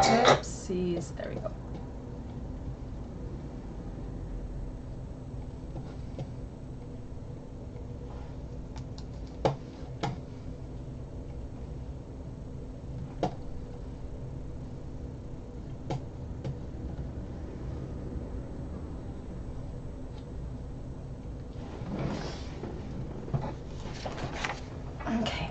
Oopsies. There we go. Okay.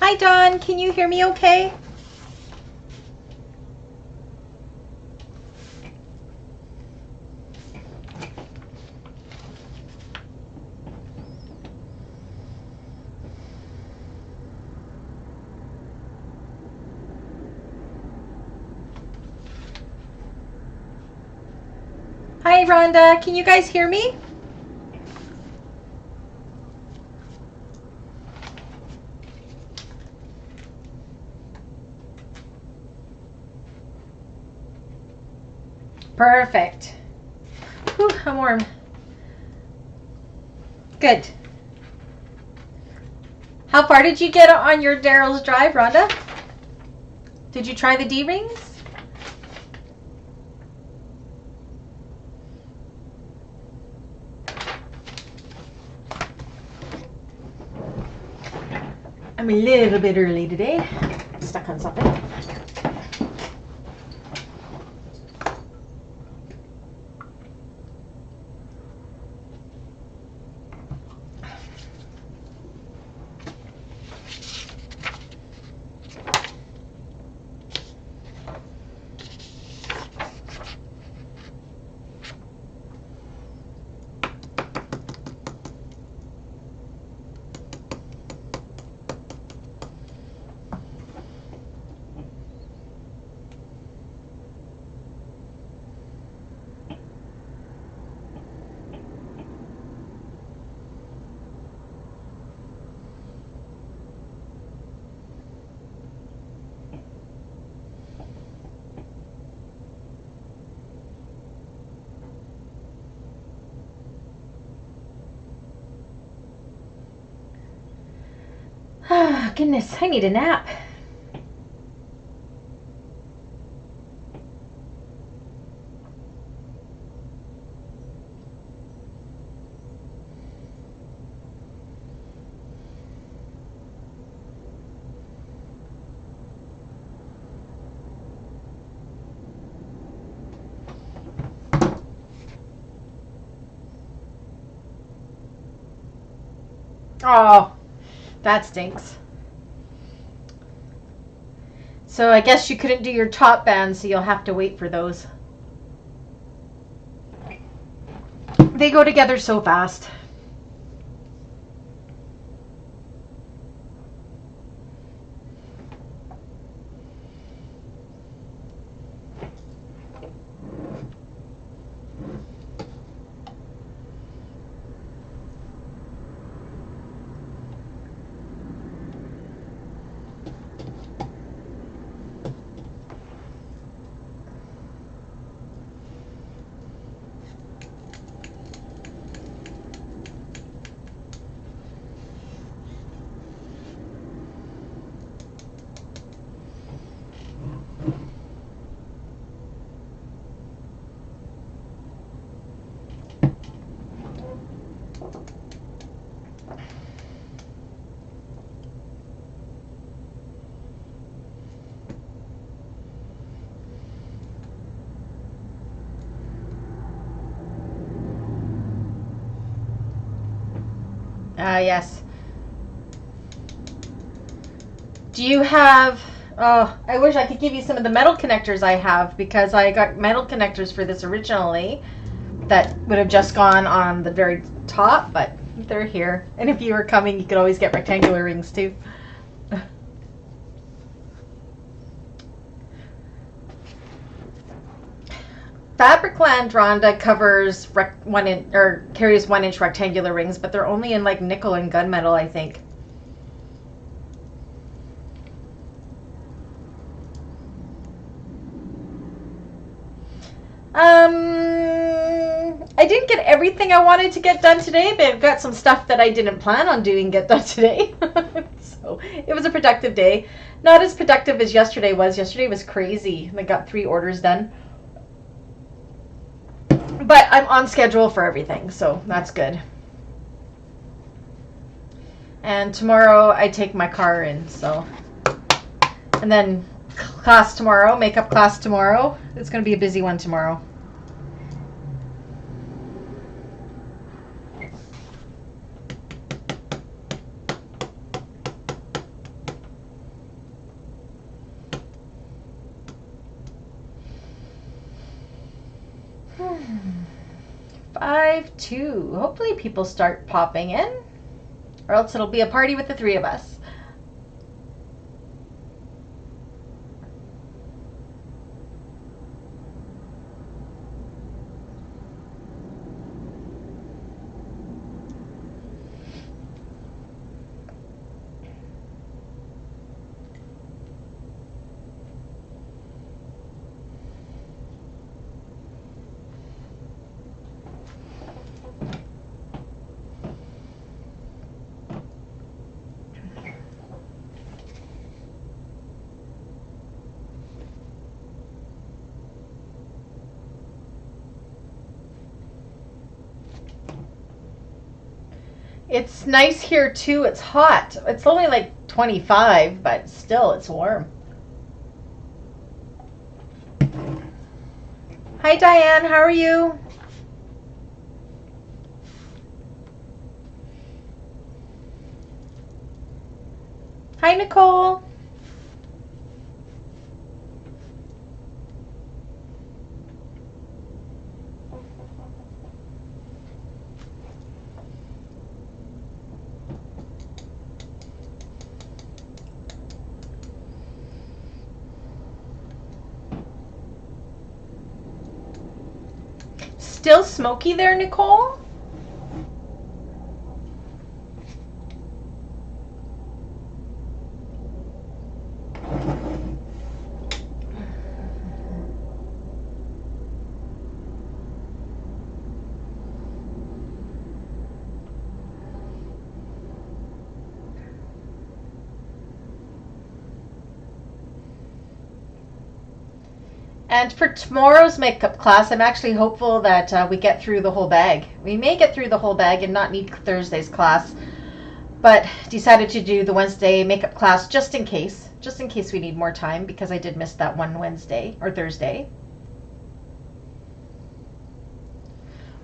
Hi, Dawn. Can you hear me okay? Hi, Rhonda. Can you guys hear me? Perfect. Whew, I'm warm. Good. How far did you get on your Daryl's drive, Rhonda? Did you try the D-rings? I'm a little bit early today. Stuck on something. Ah, goodness, I need a nap. Oh, that stinks. So I guess you couldn't do your top band, so you'll have to wait for those. They go together so fast. Yes. Do you have Oh, I wish I could give you some of the metal connectors I have, because I got metal connectors for this originally that would have just gone on the very top, but they're here. And if you were coming, you could always get rectangular rings too. Fabricland Rhonda covers carries 1-inch rectangular rings, but they're only in like nickel and gunmetal, I think. I didn't get everything I wanted to get done today, but I've got some stuff that I didn't plan on doing get done today. So it was a productive day. Not as productive as yesterday was. Yesterday was crazy. I got 3 orders done. But I'm on schedule for everything, so that's good. And tomorrow I take my car in, so. And then class tomorrow, makeup class tomorrow. It's going to be a busy one tomorrow. Two. Hopefully people start popping in, or else it'll be a party with the 3 of us. It's nice here too. It's hot. It's only like 25, but still it's warm. Hi Diane, how are you? Hi Nicole. Still smoky there, Nicole? And for tomorrow's makeup class, I'm actually hopeful that we get through the whole bag. We may get through the whole bag and not need Thursday's class, but decided to do the Wednesday makeup class just in case we need more time, because I did miss that one Wednesday or Thursday.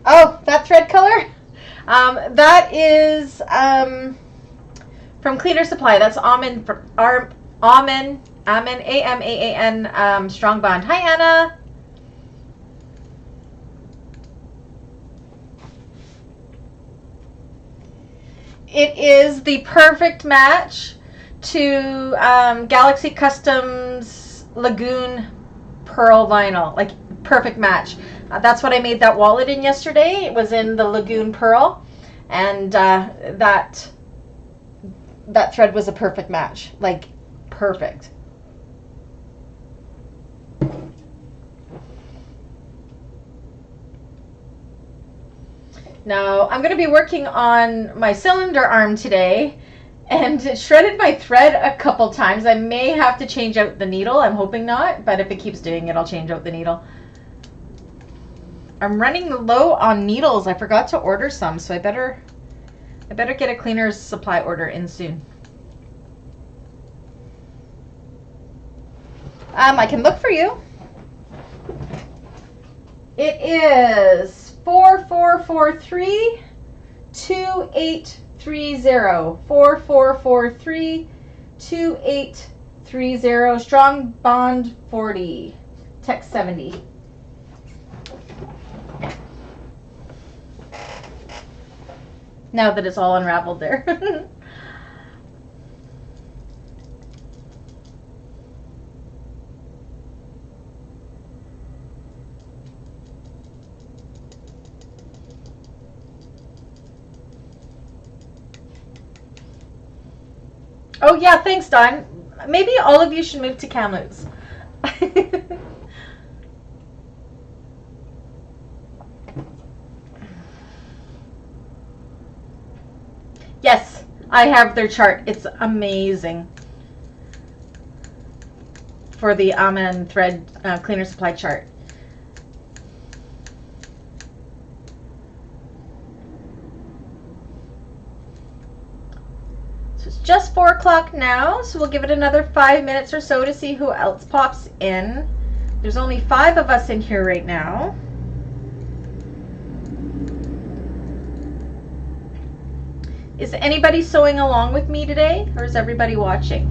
Oh, that thread color? That is from Cleaner Supply. That's almond, AMAAN Strong Bond. Hi, Anna. It is the perfect match to Galaxy Customs Lagoon Pearl Vinyl. Like, perfect match. That's what I made that wallet in yesterday. It was in the Lagoon Pearl. And that thread was a perfect match. Like, perfect. Now, I'm going to be working on my cylinder arm today, and it shredded my thread a couple times. I may have to change out the needle. I'm hoping not, but if it keeps doing it, I'll change out the needle. I'm running low on needles. I forgot to order some, so I better get a Cleaner Supply order in soon. I can look for you. It is 4443 2830. 4443 2830. 30. Strong bond 40. Text 70. Now that it's all unraveled there. Oh yeah, thanks, Don. Maybe all of you should move to Kamloops. Yes, I have their chart. It's amazing. For the almond thread cleaner supply chart. So it's just 4 o'clock now, so we'll give it another 5 minutes or so to see who else pops in. There's only 5 of us in here right now. Is anybody sewing along with me today, or is everybody watching?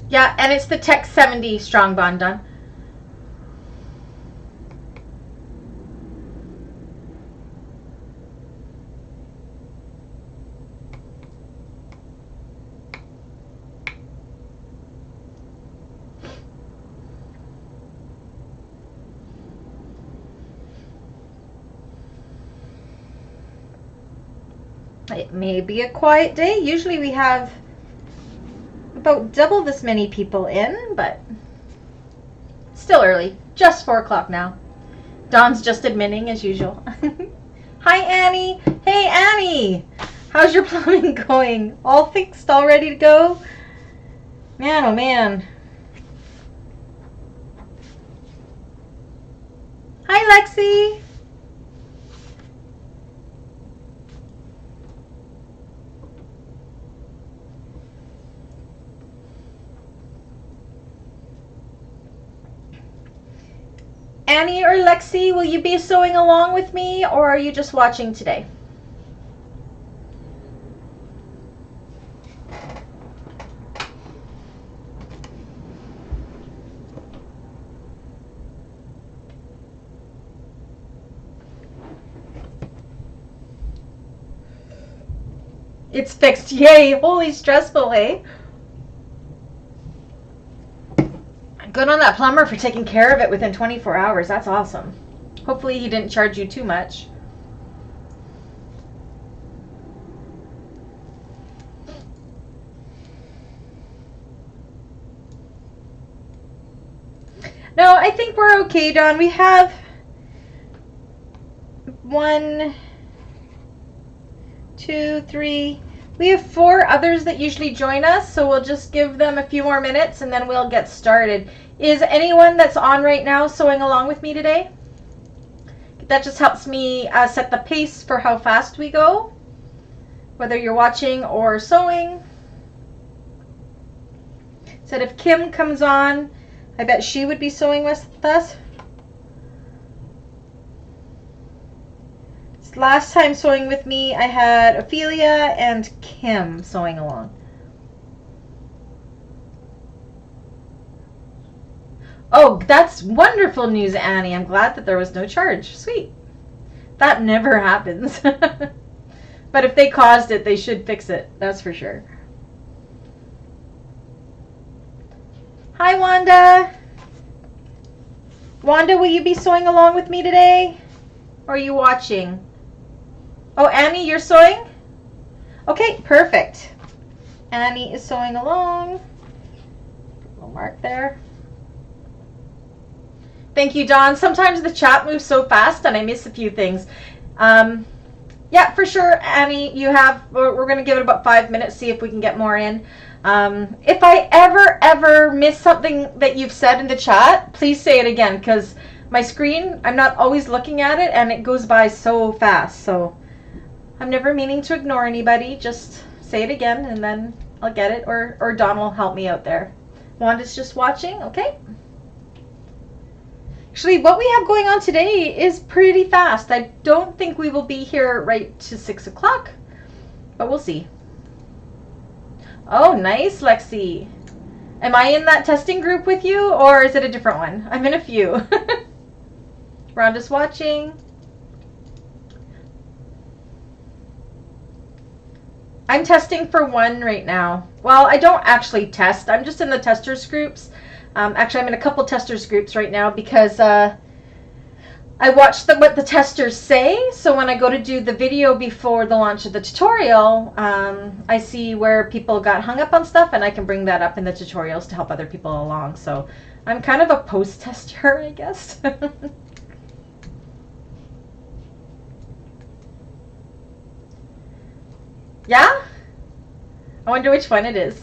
Yeah, and it's the Tech 70 Strong Bond done. It may be a quiet day. Usually we have about double this many people in, but still early. Just 4 o'clock now. Dawn's just admitting as usual. Hi, Annie. Hey, Annie. How's your plumbing going? All fixed, all ready to go? Man, oh man. Hi, Lexi. Annie or Lexi, will you be sewing along with me, or are you just watching today? It's fixed. Yay. Holy stressful, eh? Good on that plumber for taking care of it within 24 hours. That's awesome. Hopefully he didn't charge you too much. No, I think we're okay, Dawn. We have 1, 2, 3. We have 4 others that usually join us, so we'll just give them a few more minutes and then we'll get started. Is anyone that's on right now sewing along with me today? That just helps me set the pace for how fast we go, whether you're watching or sewing. Said if Kim comes on, I bet she would be sewing with us. Last time sewing with me, I had Ophelia and Kim sewing along. Oh, that's wonderful news, Annie. I'm glad that there was no charge. Sweet. That never happens. But if they caused it, they should fix it. That's for sure. Hi, Wanda. Wanda, will you be sewing along with me today? Or are you watching? Oh, Annie, you're sewing? Okay, perfect. Annie is sewing along. Little mark there. Thank you, Dawn. Sometimes the chat moves so fast and I miss a few things. Yeah, for sure, Annie, we're going to give it about 5 minutes, see if we can get more in. If I ever miss something that you've said in the chat, please say it again, because my screen, I'm not always looking at it and it goes by so fast. So I'm never meaning to ignore anybody. Just say it again and then I'll get it, or Dawn will help me out there. Wanda's just watching, okay? Actually, what we have going on today is pretty fast. I don't think we will be here right to 6 o'clock, but we'll see. Oh, nice, Lexi. Am I in that testing group with you, or is it a different one? I'm in a few. Rhonda's watching. I'm testing for one right now. Well, I don't actually test. I'm just in the testers groups. Actually, I'm in a couple testers groups right now because I watch what the testers say. So when I go to do the video before the launch of the tutorial, I see where people got hung up on stuff, and I can bring that up in the tutorials to help other people along. So I'm kind of a post-tester, I guess. Yeah? I wonder which one it is.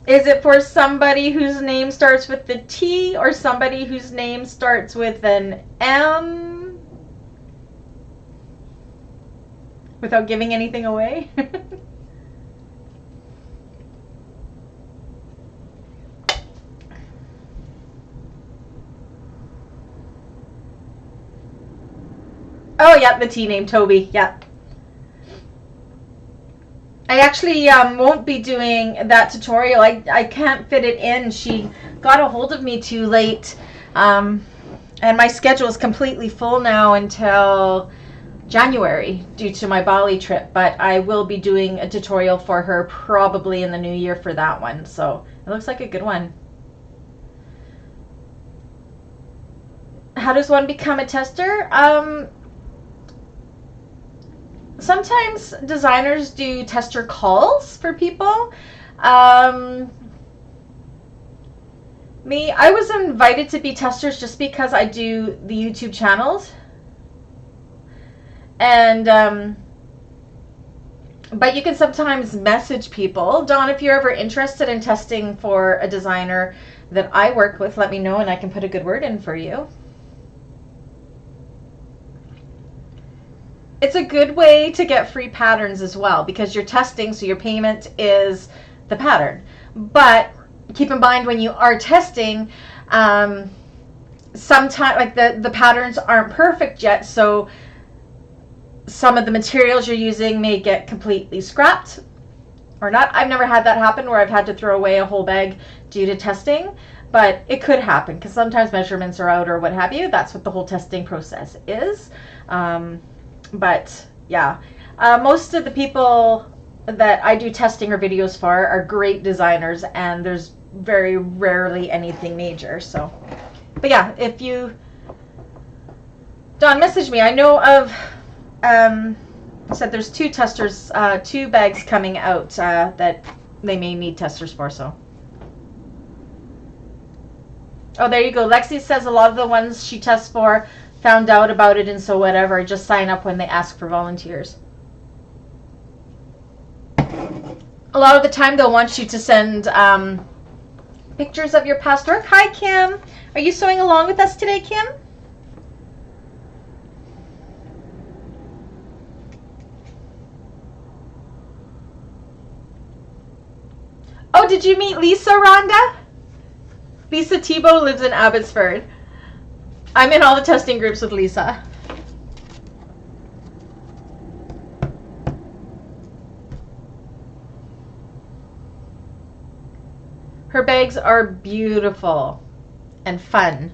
Is it for somebody whose name starts with the T or somebody whose name starts with an M? Without giving anything away? Oh, yeah, the T name, Toby. Yeah. I actually won't be doing that tutorial. I can't fit it in. She got a hold of me too late. And my schedule is completely full now until January due to my Bali trip. But I will be doing a tutorial for her probably in the new year for that one. So it looks like a good one. How does one become a tester? Sometimes designers do tester calls for people. I was invited to be testers just because I do the YouTube channels. And, but you can sometimes message people. Dawn, if you're ever interested in testing for a designer that I work with, let me know and I can put a good word in for you. It's a good way to get free patterns as well because you're testing, so your payment is the pattern. But keep in mind when you are testing, sometimes like the patterns aren't perfect yet, so some of the materials you're using may get completely scrapped or not. I've never had that happen where I've had to throw away a whole bag due to testing, but it could happen because sometimes measurements are out or what have you. That's what the whole testing process is. But yeah, most of the people that I do testing or videos for are great designers, and there's very rarely anything major. So, but yeah, if you, Dawn, message me. I know of, said there's two testers, two bags coming out that they may need testers for. So, oh, there you go. Lexi says a lot of the ones she tests for found out about it, and so whatever, just sign up when they ask for volunteers. A lot of the time they'll want you to send pictures of your past work. Hi, Kim. Are you sewing along with us today, Kim? Oh, did you meet Lisa, Rhonda? Lisa Tebow lives in Abbotsford. I'm in all the testing groups with Lisa. Her bags are beautiful and fun.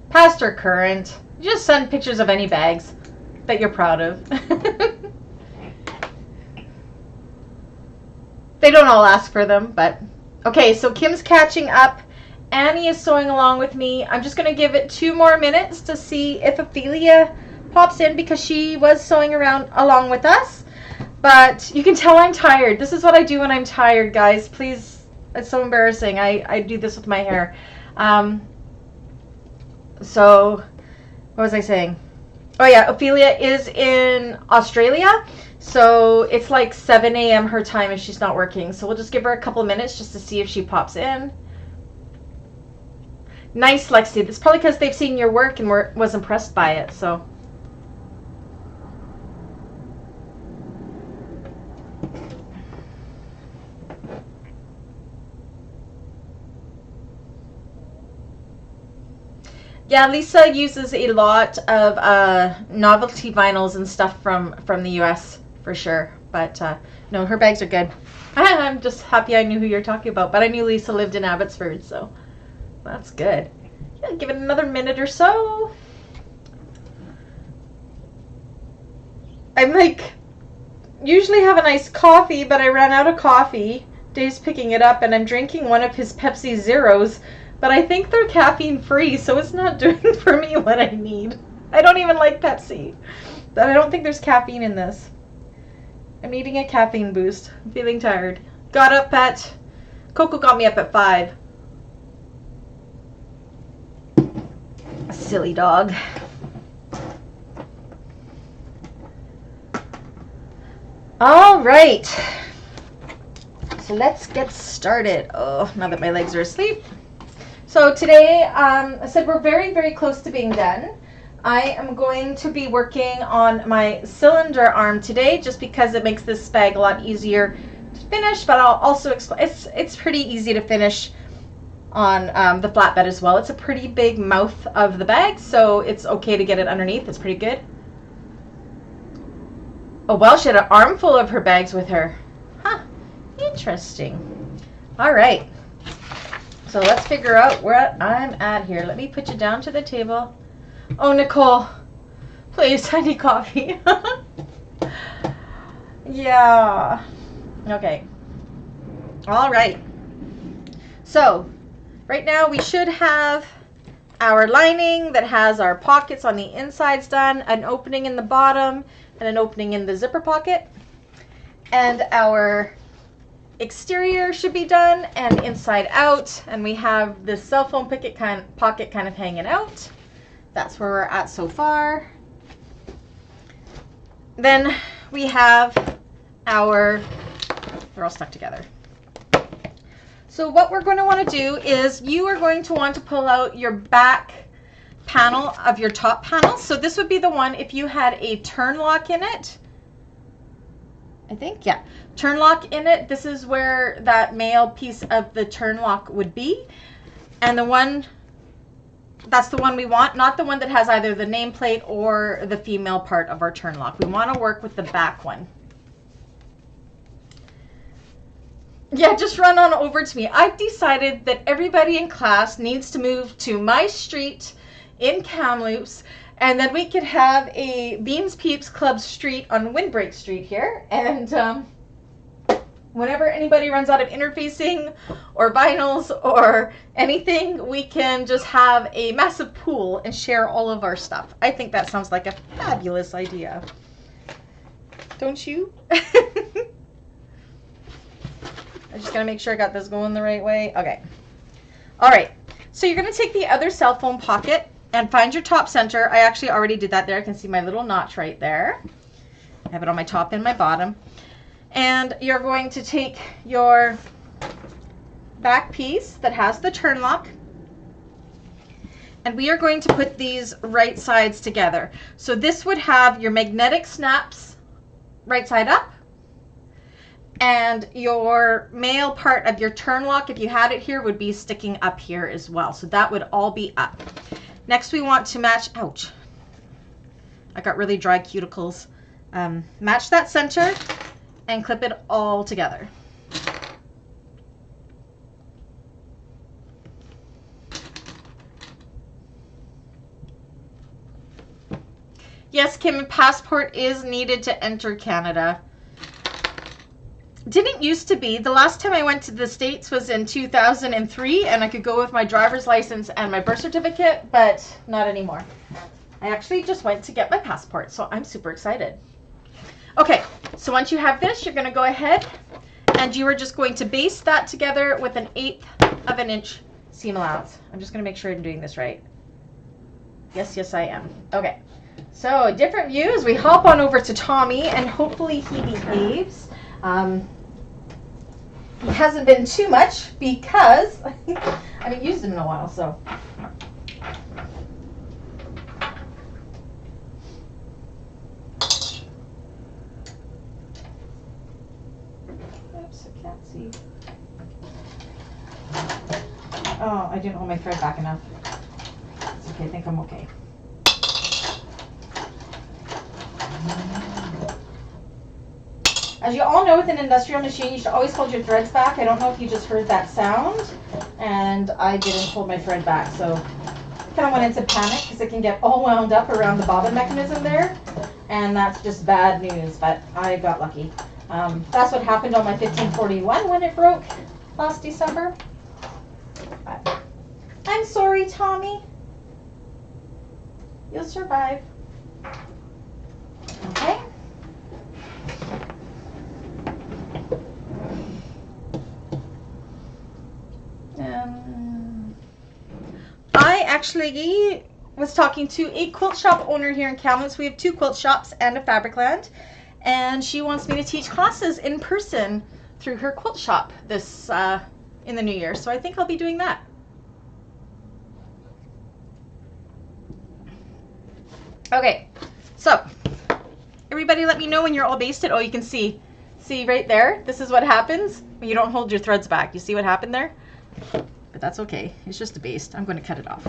Past or current, just send pictures of any bags that you're proud of. They don't all ask for them, but okay, so Kim's catching up. Annie is sewing along with me. I'm just going to give it 2 more minutes to see if Ophelia pops in because she was sewing around along with us. But you can tell I'm tired. This is what I do when I'm tired, guys. Please, it's so embarrassing. I do this with my hair. So, what was I saying? Oh yeah, Ophelia is in Australia, so it's like 7 a.m. her time if she's not working. So we'll just give her a couple minutes just to see if she pops in. Nice, Lexi. That's probably because they've seen your work and was impressed by it. So. Yeah, Lisa uses a lot of novelty vinyls and stuff from the U.S. for sure. But no, her bags are good. I'm just happy I knew who you're talking about. But I knew Lisa lived in Abbotsford, so that's good. Yeah, give it another minute or so. I'm like, usually have a nice coffee, but I ran out of coffee. Dave's picking it up, and I'm drinking one of his Pepsi Zeros. But I think they're caffeine free, so it's not doing for me what I need. I don't even like Pepsi. But I don't think there's caffeine in this. I'm needing a caffeine boost. I'm feeling tired. Got up at... Coco got me up at 5. A silly dog. All right. So let's get started. Oh, now that my legs are asleep. So today, I said we're very, very close to being done. I am going to be working on my cylinder arm today just because it makes this bag a lot easier to finish, but I'll also explain, it's pretty easy to finish on the flatbed as well. It's a pretty big mouth of the bag, so it's okay to get it underneath. It's pretty good. Oh, well, she had an armful of her bags with her. Huh, interesting. All right. So let's figure out where I'm at here. Let me put you down to the table. Oh, Nicole, please, I need coffee. Yeah. Okay. All right. So right now we should have our lining that has our pockets on the insides done, an opening in the bottom, and an opening in the zipper pocket. And our exterior should be done and inside out, and we have this cell phone pocket kind of hanging out. That's where we're at so far. Then we have our, they're all stuck together. So what we're going to want to do is you are going to want to pull out your back panel of your top panel. So this would be the one if you had a turn lock in it. I think, yeah. Turn lock in it. This is where that male piece of the turn lock would be. And the one, that's the one we want, not the one that has either the nameplate or the female part of our turn lock. We want to work with the back one. Yeah, just run on over to me. I've decided that everybody in class needs to move to my street in Kamloops, and then we could have a Beans Peeps Club street on Windbreak Street here. And whenever anybody runs out of interfacing or vinyls or anything, we can just have a massive pool and share all of our stuff. I think that sounds like a fabulous idea. Don't you? I'm just going to make sure I got this going the right way. Okay. All right. So you're going to take the other cell phone pocket and find your top center. I actually already did that there. I can see my little notch right there. I have it on my top and my bottom. And you're going to take your back piece that has the turn lock, and we are going to put these right sides together. So this would have your magnetic snaps right side up, and your male part of your turn lock, if you had it here, would be sticking up here as well. So that would all be up. Next we want to match, ouch, I got really dry cuticles. Match that center and clip it all together. Yes, Kim, passport is needed to enter Canada. Didn't used to be. The last time I went to the States was in 2003, and I could go with my driver's license and my birth certificate, but not anymore. I actually just went to get my passport, so I'm super excited. Okay, so once you have this, you're going to go ahead and you are just going to base that together with 1/8 of an inch seam allowance. I'm just going to make sure I'm doing this right. Yes, I am. Okay, So, different views. We hop on over to Tommy, and hopefully he behaves. He hasn't been too much because I haven't used him in a while, so. Oops, I can't see. Oh, I didn't hold my thread back enough. It's okay, I think I'm okay. As you all know, with an industrial machine, you should always hold your threads back. I don't know if you just heard that sound, and I didn't hold my thread back, so I kind of went into panic because it can get all wound up around the bobbin mechanism there, and that's just bad news, but I got lucky. That's what happened on my 1541 when it broke last December. But I'm sorry, Tommy. You'll survive. Okay. I actually was talking to a quilt shop owner here in Kamloops. We have 2 quilt shops and a Fabricland, and she wants me to teach classes in person through her quilt shop this in the new year. So I think I'll be doing that. Okay, so everybody let me know when you're all basted. Oh, you can see right there, this is what happens when you don't hold your threads back. You see what happened there? But that's okay, it's just a baste. I'm going to cut it off.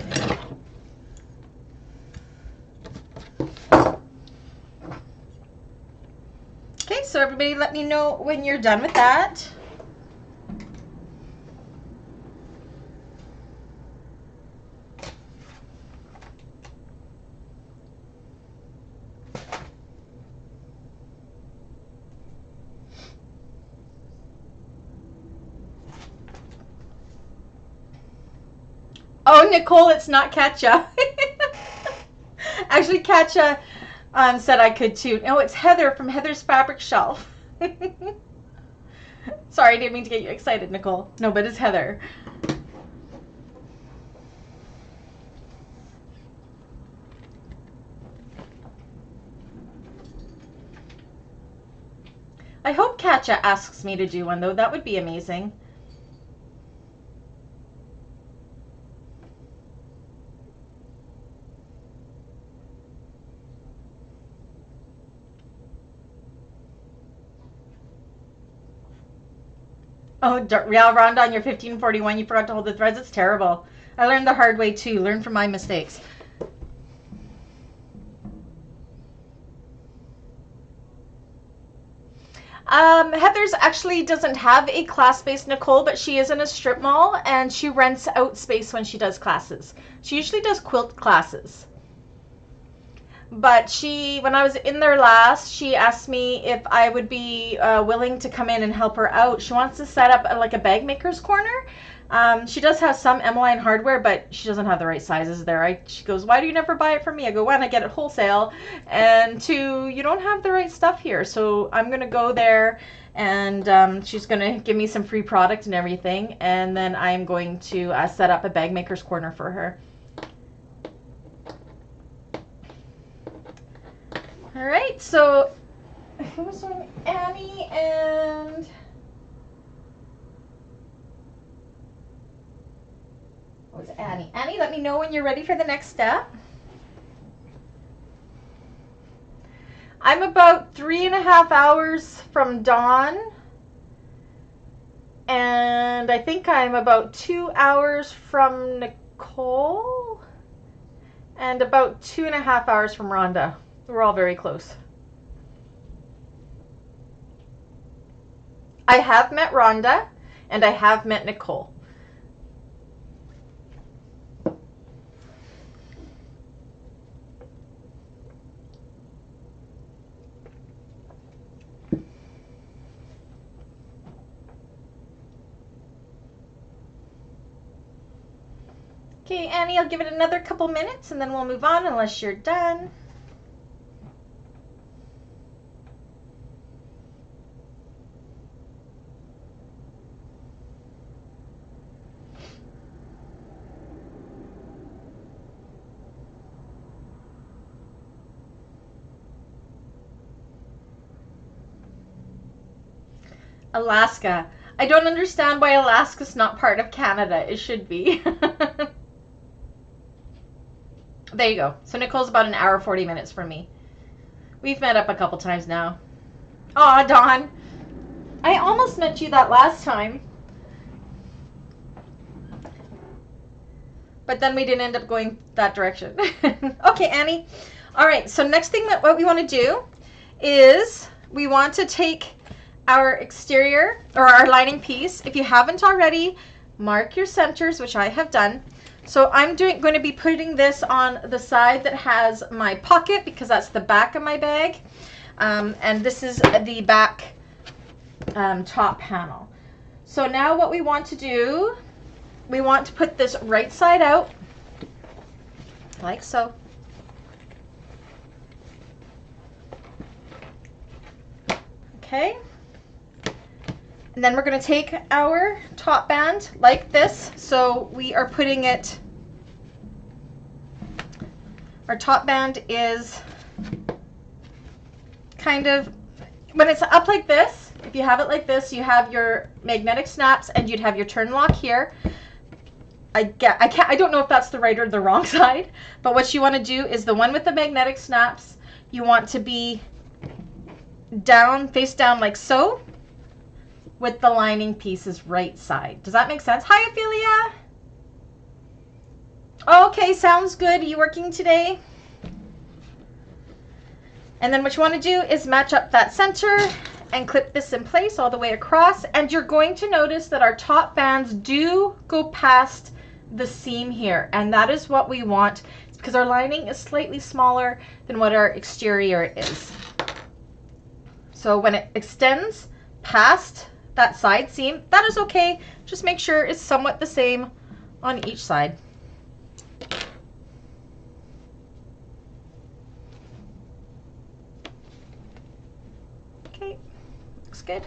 Okay, so everybody let me know when you're done with that. Oh, Nicole, it's not Katja. Actually, Katja said I could too. No, it's Heather from Heather's Fabric Shelf. Sorry, I didn't mean to get you excited, Nicole. No, but it's Heather. I hope Katja asks me to do one, though. That would be amazing. Oh, yeah, Rhonda, on your 1541, you forgot to hold the threads. It's terrible. I learned the hard way, too. Learn from my mistakes. Heather's actually doesn't have a class space, Nicole, but she is in a strip mall, and she rents out space when she does classes. She usually does quilt classes. But when I was in there last, she asked me if I would be willing to come in and help her out. She wants to set up like a bag maker's corner. She does have some Emmeline hardware, but she doesn't have the right sizes there. She goes, why do you never buy it from me? I go, 1, I get it wholesale, and 2, you don't have the right stuff here. So I'm going to go there, and she's going to give me some free product and everything, and then I'm going to set up a bag maker's corner for her. All right, so who's on? Annie and what's Annie? Annie, let me know when you're ready for the next step. I'm about 3.5 hours from Dawn, and I think I'm about 2 hours from Nicole, and about 2.5 hours from Rhonda. We're all very close. I have met Rhonda, and I have met Nicole. Okay, Annie, I'll give it another couple minutes, and then we'll move on unless you're done. Alaska. I don't understand why Alaska's not part of Canada. It should be. There you go. So Nicole's about an hour 40 minutes from me. We've met up a couple times now. Aw, Dawn. I almost met you that last time. But then we didn't end up going that direction. Okay, Annie. All right, so next thing that what we want to do is we want to take our exterior or our lining piece. If you haven't already, mark your centers, which I have done. So I'm going to be putting this on the side that has my pocket because that's the back of my bag. And this is the back top panel. So now what we want to do, we want to put this right side out, like so. Okay. And then we're going to take our top band like this. So we are putting it, our top band is kind of, when it's up like this, if you have it like this, you have your magnetic snaps and you'd have your turn lock here. I don't know if that's the right or the wrong side, but what you want to do is the one with the magnetic snaps, you want to be down, face down like so, with the lining pieces right side. Does that make sense? Hi, Ophelia. Okay, sounds good. Are you working today? And then what you want to do is match up that center and clip this in place all the way across. And you're going to notice that our top bands do go past the seam here. And that is what we want because our lining is slightly smaller than what our exterior is. So when it extends past that side seam, that is okay. Just make sure it's somewhat the same on each side. Okay, looks good.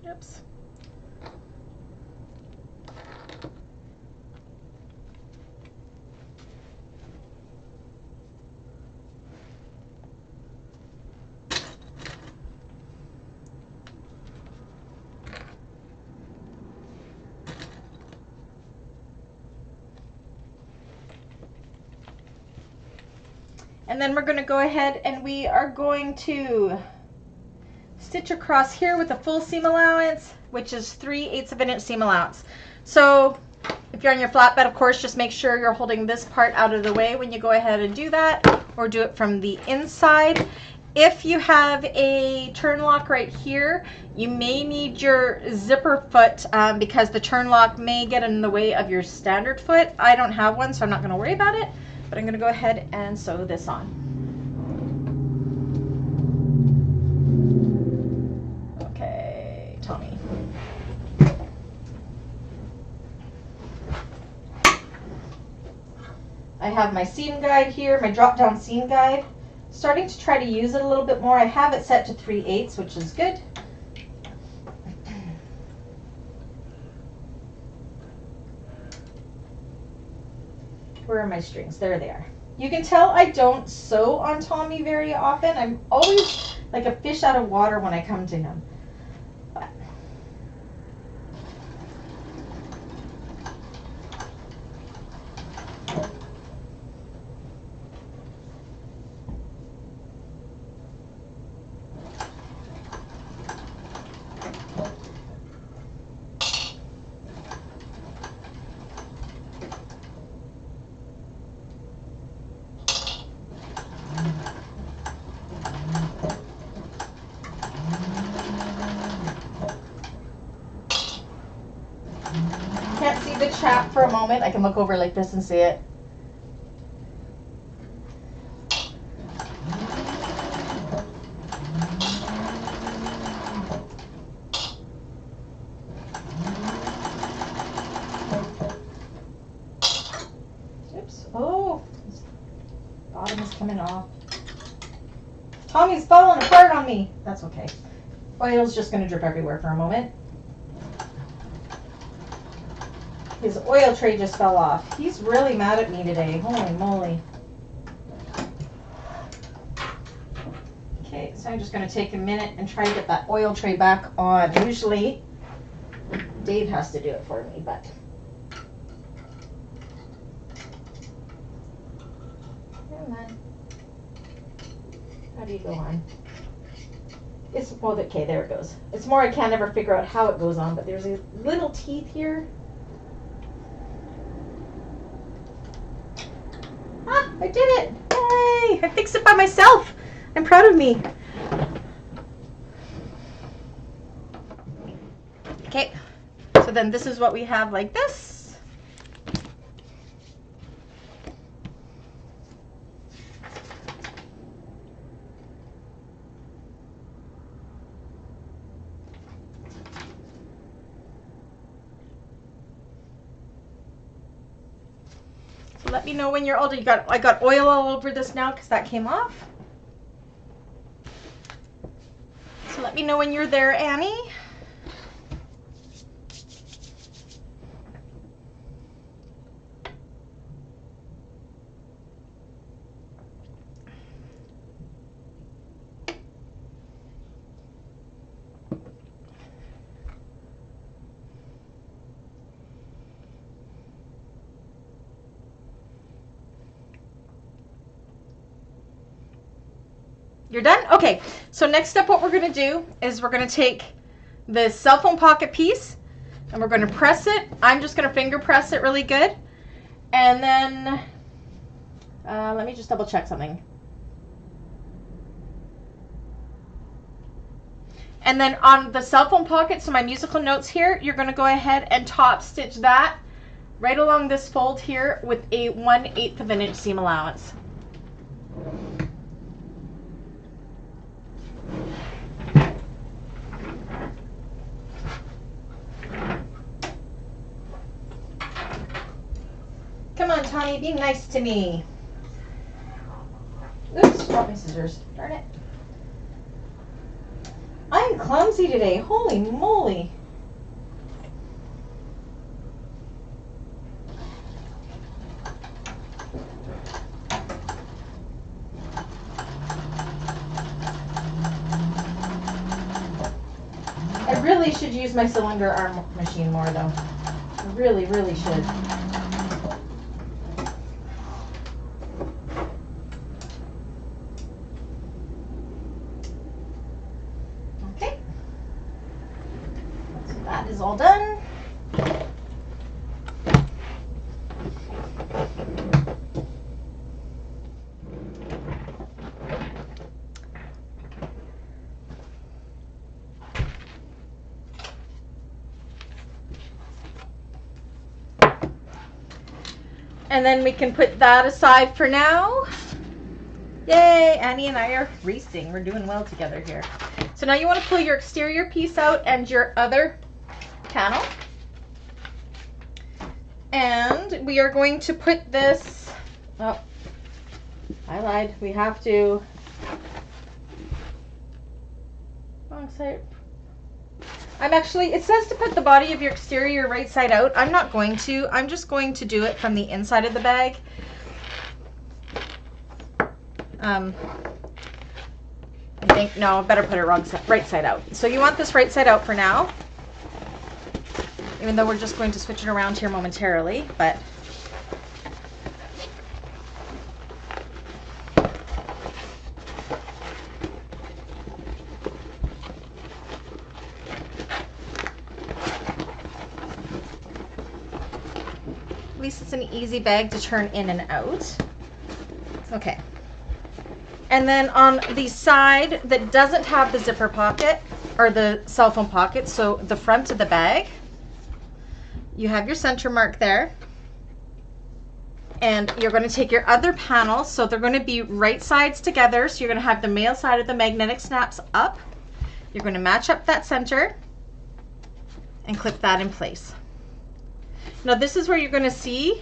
Oops. And then we're going to go ahead and we are going to stitch across here with a full seam allowance, which is 3/8 of an inch seam allowance. So if you're on your flatbed, of course, just make sure you're holding this part out of the way when you go ahead and do that, or do it from the inside. If you have a turn lock right here, you may need your zipper foot because the turn lock may get in the way of your standard foot. I don't have one, so I'm not going to worry about it, but I'm going to go ahead and sew this on. Okay, Tommy. I have my seam guide here, my drop down seam guide. Starting to try to use it a little bit more. I have it set to 3/8, which is good. Where are my strings? There they are. You can tell I don't sew on Tommy very often. I'm always like a fish out of water when I come to him. But can't see the chat for a moment. I can look over like this and see it. Oops. Oh, bottom is coming off. Tommy's falling apart on me. That's okay. Oil's just going to drip everywhere for a moment. His oil tray just fell off. He's really mad at me today. Holy moly. Okay, so I'm just going to take a minute and try to get that oil tray back on. Usually Dave has to do it for me, but come on. How do you go on? It's, well, okay, there it goes. It's more I can't ever figure out how it goes on, but there's these little teeth here. Ah, I did it! Yay! I fixed it by myself. I'm proud of me. Okay, so then this is what we have like this. So let me know when you're older. I got oil all over this now because that came off. So let me know when you're there, Annie. You're done? Okay, so next up what we're going to do is we're going to take the cell phone pocket piece and we're going to press it. I'm just going to finger press it really good. And then, let me just double check something. And then on the cell phone pocket, so my musical notes here, you're going to go ahead and top stitch that right along this fold here with a 1/8 of an inch seam allowance. Come on, Tommy, be nice to me. Oops, dropped my scissors. Darn it. I'm clumsy today. Holy moly. I really should use my cylinder arm machine more, though. I really, really should. All done. And then we can put that aside for now. Yay, Annie and I are racing. We're doing well together here. So now you want to pull your exterior piece out and your other panel, and we are going to put this, oh, I lied, we have to, wrong side. It says to put the body of your exterior right side out. I'm not going to, I'm just going to do it from the inside of the bag. I think, no, I better put it right side out. So you want this right side out for now. Even though we're just going to switch it around here momentarily, but at least it's an easy bag to turn in and out. Okay. And then on the side that doesn't have the zipper pocket or the cell phone pocket, so the front of the bag, you have your center mark there, and you're going to take your other panel, so they're going to be right sides together, so you're going to have the male side of the magnetic snaps up. You're going to match up that center and clip that in place. Now this is where you're going to see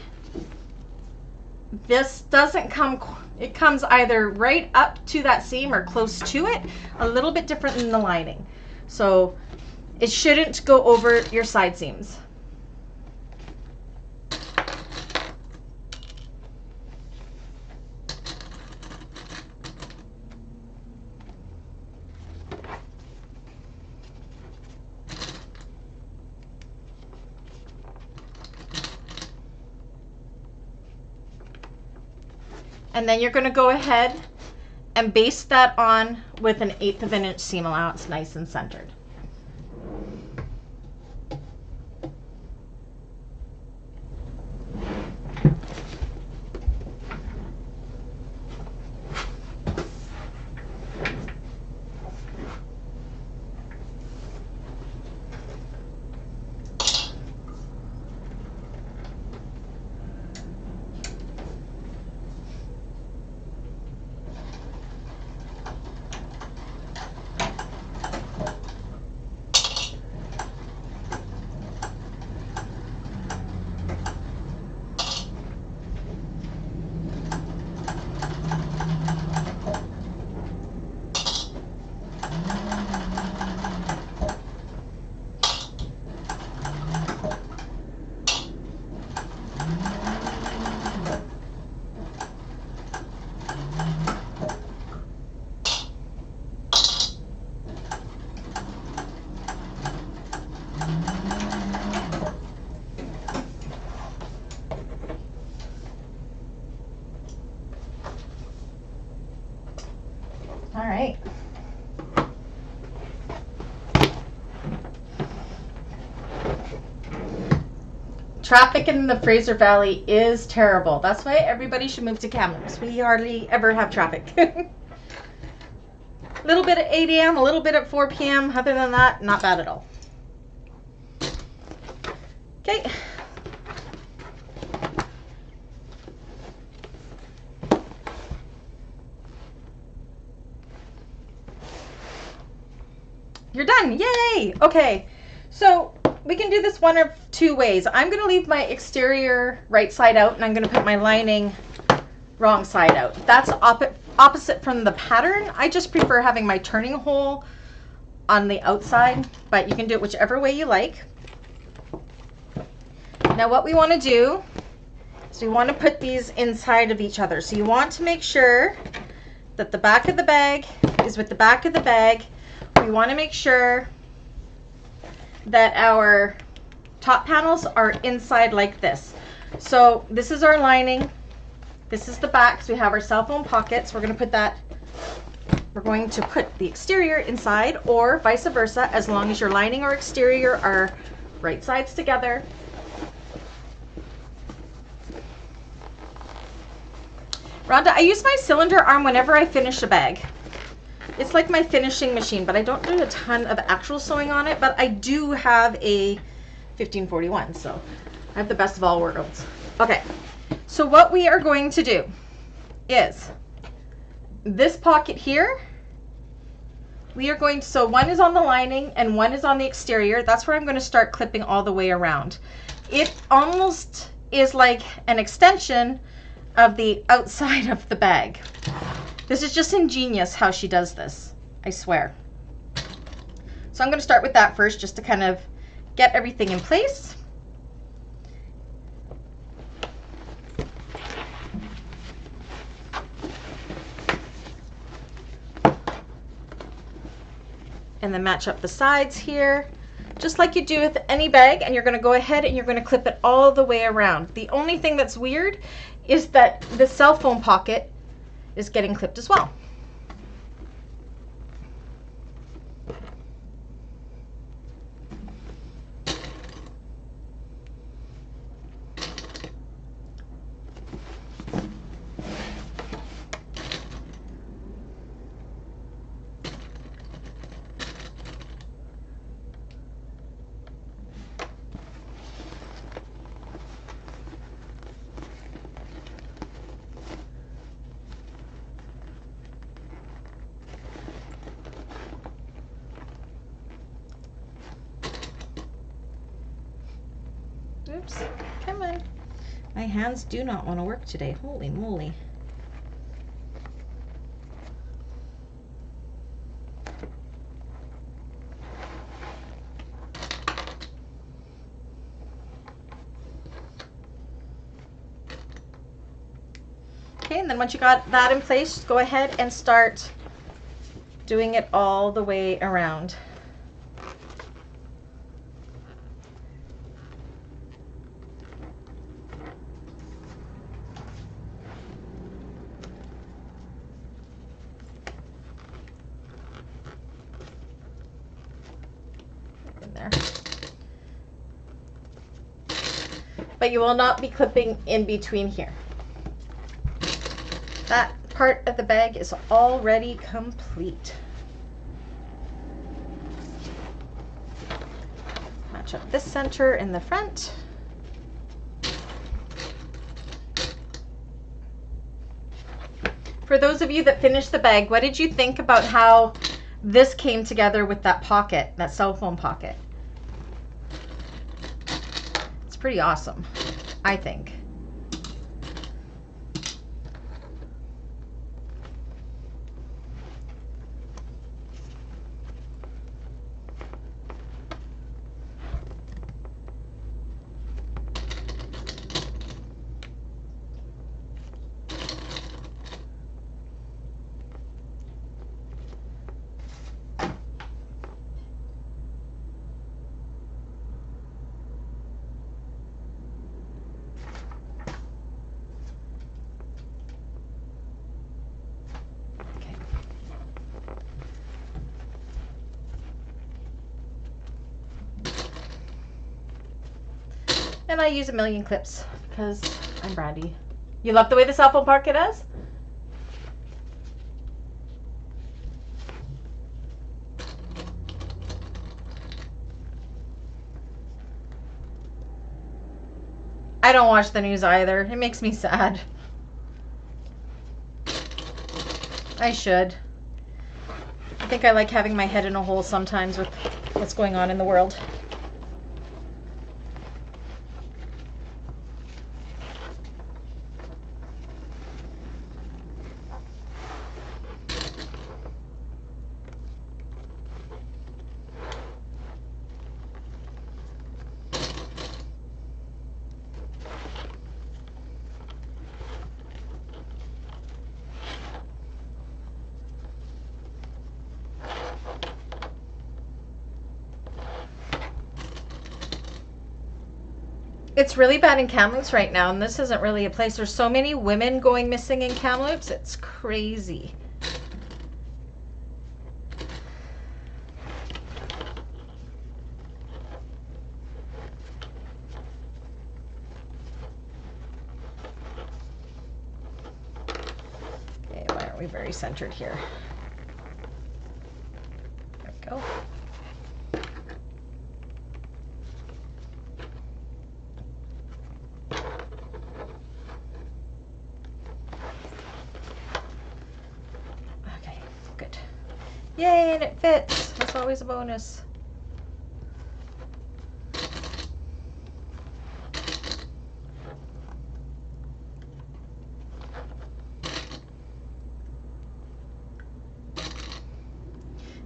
this doesn't come, it comes either right up to that seam or close to it, a little bit different than the lining. So it shouldn't go over your side seams. And then you're going to go ahead and baste that on with an 1/8 of an inch seam allowance, nice and centered. All right. Traffic in the Fraser Valley is terrible. That's why everybody should move to Kamloops. We hardly ever have traffic. A little bit at 8 a.m., a little bit at 4 p.m. Other than that, not bad at all. Okay. You're done. Yay! Okay. So we can do this one of two ways. I'm going to leave my exterior right side out, and I'm going to put my lining wrong side out. That's opposite from the pattern. I just prefer having my turning hole on the outside, but you can do it whichever way you like. Now what we want to do is we want to put these inside of each other. So you want to make sure that the back of the bag is with the back of the bag. We want to make sure that our top panels are inside like this. So this is our lining. This is the back. So we have our cell phone pockets. We're going to put the exterior inside, or vice versa, as long as your lining or exterior are right sides together. Rhonda, I use my cylinder arm whenever I finish a bag. It's like my finishing machine, but I don't do a ton of actual sewing on it, but I do have a 1541, so I have the best of all worlds. Okay, so what we are going to do is this pocket here, we are going to, so one is on the lining and one is on the exterior. That's where I'm going to start clipping all the way around. It almost is like an extension of the outside of the bag. This is just ingenious how she does this, I swear. So I'm going to start with that first, just to kind of get everything in place. And then match up the sides here, just like you do with any bag, and you're going to go ahead and you're going to clip it all the way around. The only thing that's weird is that the cell phone pocket is getting clipped as well. Oops, come on. My hands do not want to work today. Holy moly. Okay, and then once you got that in place, just go ahead and start doing it all the way around. there. But you will not be clipping in between here. That part of the bag is already complete. Match up this center in the front. For those of you that finished the bag, what did you think about how this came together with that pocket, that cell phone pocket? It's pretty awesome, I think. And I use a million clips because I'm Brandy. You love the way the cell phone pocket is? I don't watch the news either. It makes me sad. I should. I think I like having my head in a hole sometimes with what's going on in the world. It's really bad in Kamloops right now, and this isn't really a place. There's so many women going missing in Kamloops. It's crazy. Okay, why aren't we very centered here? There we go. Yay, and it fits. That's always a bonus.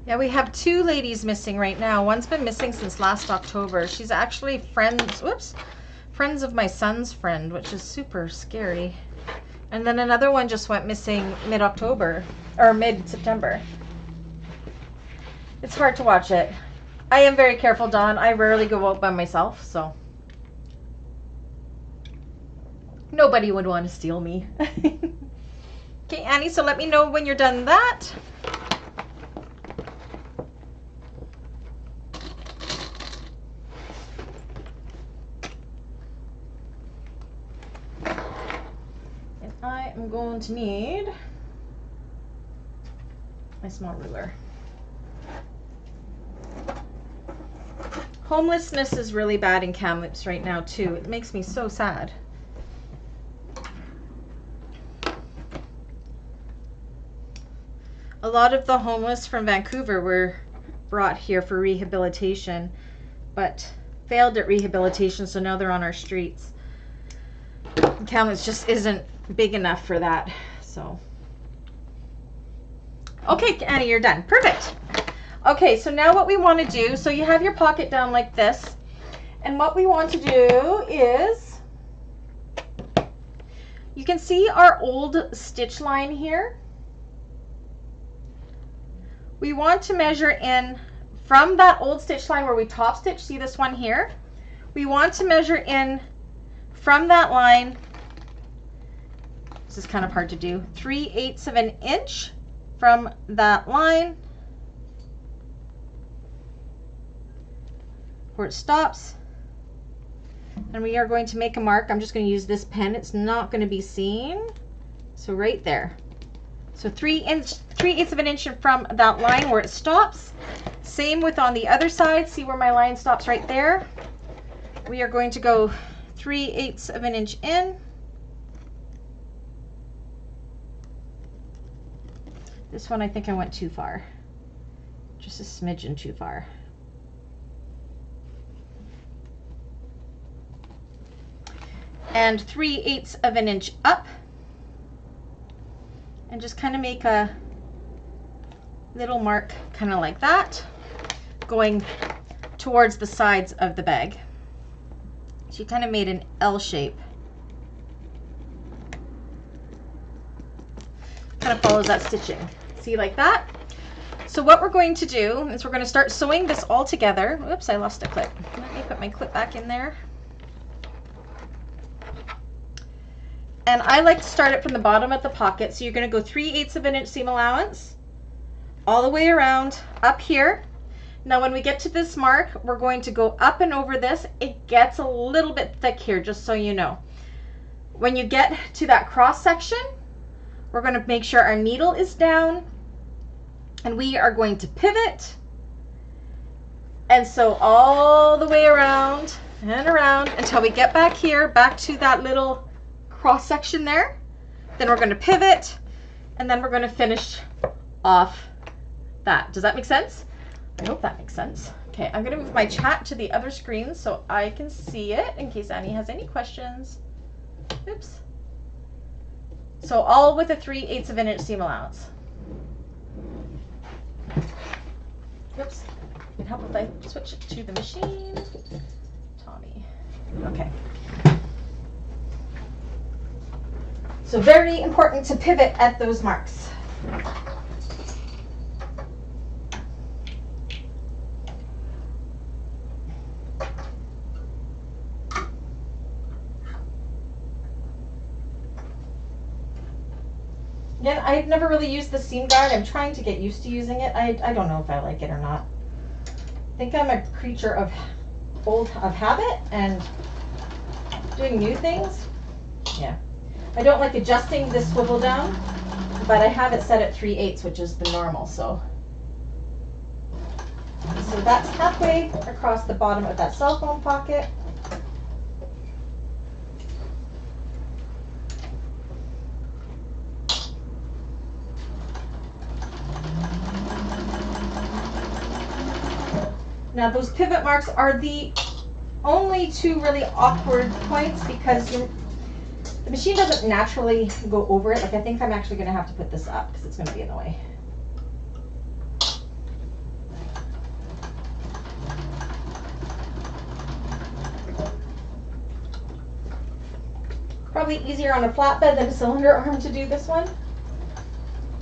Yeah, we have two ladies missing right now. One's been missing since last October. She's actually friends of my son's friend, which is super scary. And then another one just went missing mid-October, or mid-September. It's hard to watch it. I am very careful, Dawn. I rarely go out by myself, so nobody would want to steal me. Okay, Annie, so let me know when you're done that. And I am going to need my small ruler. Homelessness is really bad in Kamloops right now too. It makes me so sad. A lot of the homeless from Vancouver were brought here for rehabilitation, but failed at rehabilitation, so now they're on our streets. Kamloops just isn't big enough for that, so. Okay, Annie, you're done. Perfect. Okay, so now what we want to do, so you have your pocket down like this, and what we want to do is, you can see our old stitch line here. We want to measure in from that old stitch line where we top stitch, see this one here? We want to measure in from that line, this is kind of hard to do, 3/8 of an inch from that line where it stops. And we are going to make a mark. I'm just going to use this pen. It's not going to be seen. So right there. So 3/8 of an inch from that line where it stops. Same with on the other side. See where my line stops right there? We are going to go 3/8 of an inch in. This one I think I went too far. Just a smidgen too far. And 3/8 of an inch up. And just kind of make a little mark kind of like that, going towards the sides of the bag. She kind of made an L shape. Kind of follows that stitching. See, like that? So what we're going to do is we're going to start sewing this all together. Oops, I lost a clip. Let me put my clip back in there. And I like to start it from the bottom of the pocket. So you're going to go 3/8 of an inch seam allowance all the way around up here. Now when we get to this mark, we're going to go up and over this. It gets a little bit thick here, just so you know. When you get to that cross section, we're going to make sure our needle is down, and we are going to pivot and sew all the way around and around until we get back here, back to that little cross section there. Then we're going to pivot, and then we're going to finish off that. Does that make sense? I hope that makes sense. Okay, I'm going to move my chat to the other screen so I can see it in case Annie has any questions. Oops. So all with a 3/8 of an inch seam allowance. Oops. It can help if I switch it to the machine. Tommy. Okay. So very important to pivot at those marks. Again, I've never really used the seam guide. I'm trying to get used to using it. I don't know if I like it or not. I think I'm a creature of habit and doing new things. Yeah. I don't like adjusting this swivel down, but I have it set at 3/8, which is the normal. So that's halfway across the bottom of that cell phone pocket. Now those pivot marks are the only two really awkward points because the machine doesn't naturally go over it. Like, I think I'm actually going to have to put this up because it's going to be in the way. Probably easier on a flatbed than a cylinder arm to do this one.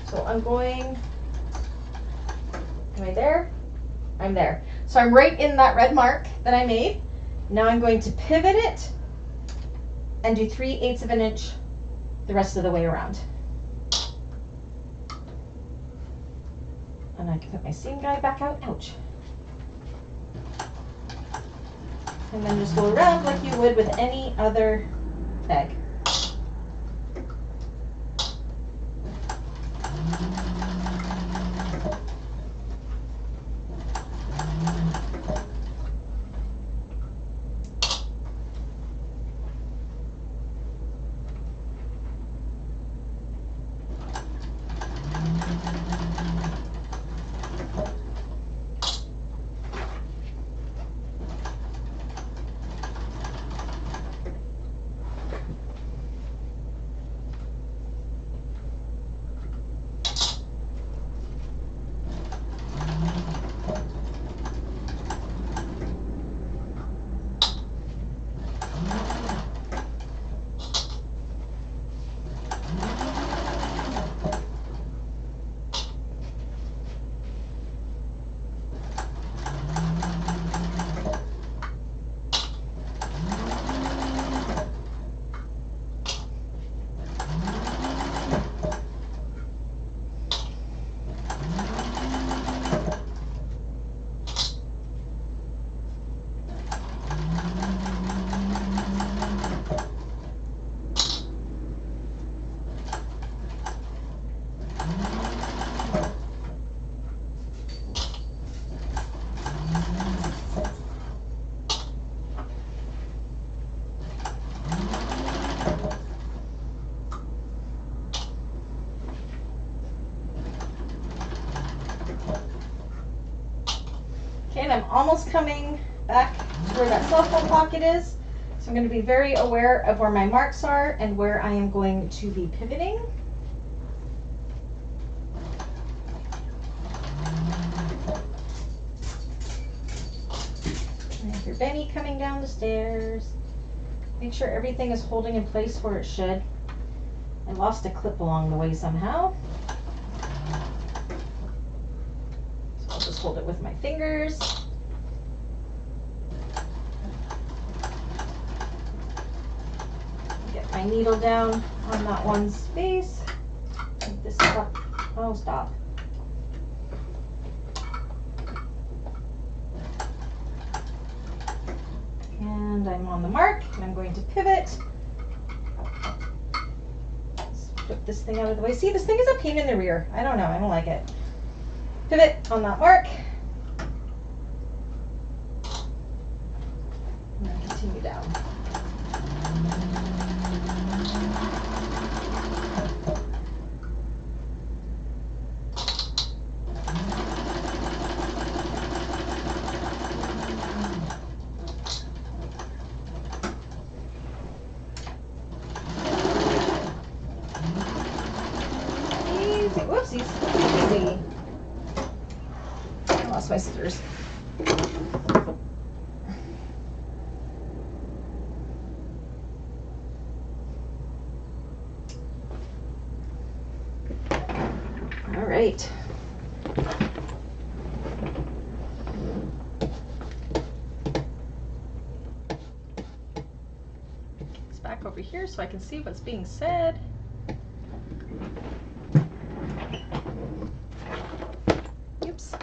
So I'm going, am I there? I'm there. So I'm right in that red mark that I made. Now I'm going to pivot it and do 3/8 of an inch the rest of the way around. And I can put my seam guide back out. Ouch. And then just go around like you would with any other bag. And I'm almost coming back to where that cell phone pocket is. So I'm going to be very aware of where my marks are and where I am going to be pivoting. And here's Benny coming down the stairs. Make sure everything is holding in place where it should. I lost a clip along the way somehow. So I'll just hold it with my fingers. Get my needle down on that one space. Make this up. Oh, stop. And I'm on the mark, and I'm going to pivot. Let's flip this thing out of the way. See, this thing is a pain in the rear. I don't know, I don't like it. Pivot on that mark. And then continue down. Whoopsies. Easy. I lost my scissors. All right. It's back over here so I can see what's being said. Oops.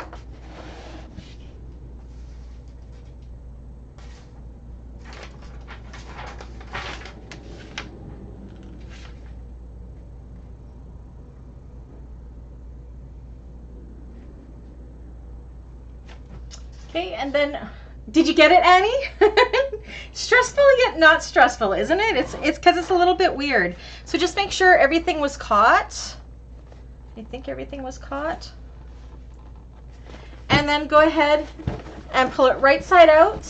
Okay, and then, did you get it, Annie? Stressful yet not stressful, isn't it? It's because it's a little bit weird. So just make sure everything was caught. I think everything was caught. And then go ahead and pull it right side out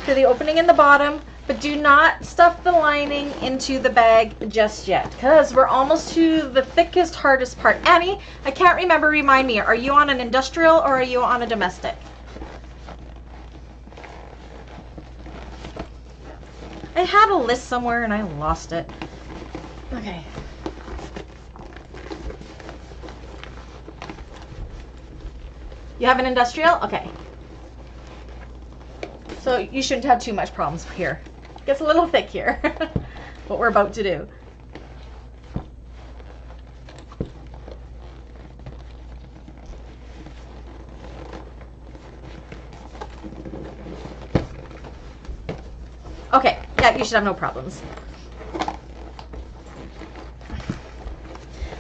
through the opening in the bottom, but do not stuff the lining into the bag just yet, because we're almost to the thickest, hardest part. Annie, I can't remember, remind me, are you on an industrial or are you on a domestic? I had a list somewhere and I lost it. Okay. You have an industrial? Okay. So you shouldn't have too much problems here. It gets a little thick here, what we're about to do. Okay, yeah, you should have no problems.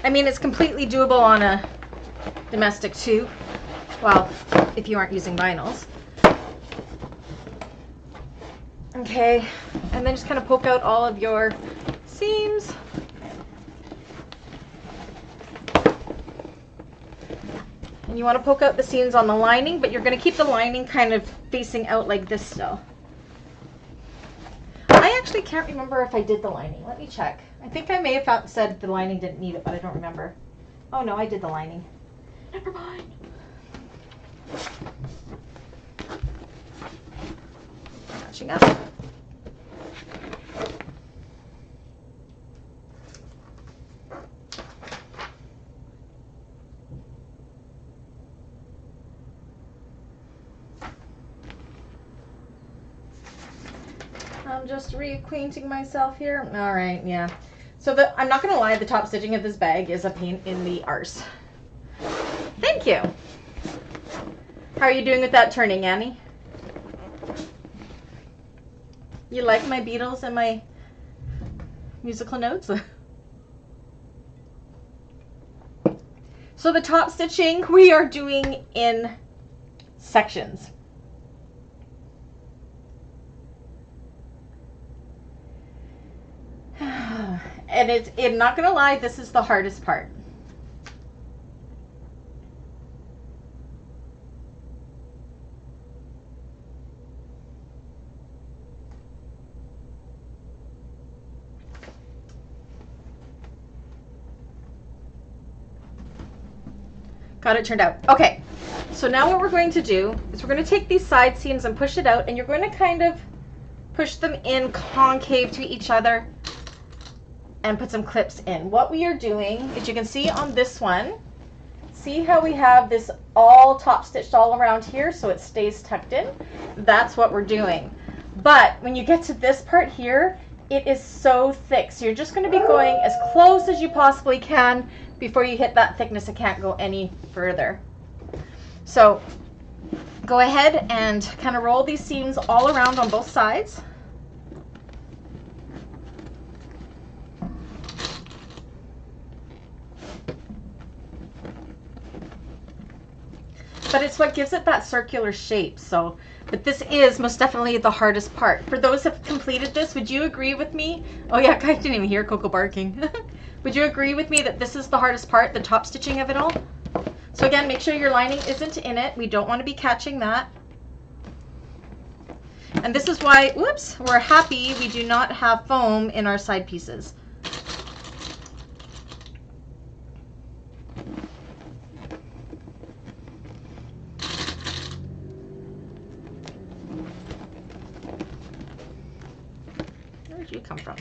I mean, it's completely doable on a domestic too. Well, if you aren't using vinyls. Okay, and then just kind of poke out all of your seams. And you want to poke out the seams on the lining, but you're going to keep the lining kind of facing out like this still. I actually can't remember if I did the lining. Let me check. I think I may have said the lining didn't need it, but I don't remember. Oh no, I did the lining. Never mind. Matching up. I'm just reacquainting myself here. All right, yeah. So I'm not gonna lie, the top stitching of this bag is a pain in the arse. Thank you. How are you doing with that turning, Annie? You like my Beatles and my musical notes? So the top stitching we are doing in sections. And I'm not gonna lie, this is the hardest part. Got it turned out. Okay, so now what we're going to do is we're going to take these side seams and push it out, and you're going to kind of push them in concave to each other and put some clips in. What we are doing is, you can see on this one, see how we have this all top stitched all around here so it stays tucked in? That's what we're doing. But when you get to this part here, it is so thick. So you're just going to be going as close as you possibly can before you hit that thickness. It can't go any further. So go ahead and kind of roll these seams all around on both sides. But it's what gives it that circular shape. So, but this is most definitely the hardest part. For those who have completed this, would you agree with me? Oh yeah, I didn't even hear Coco barking. Would you agree with me that this is the hardest part, the top stitching of it all? So again, make sure your lining isn't in it. We don't want to be catching that. And this is why, whoops, we're happy we do not have foam in our side pieces. Where did you come from?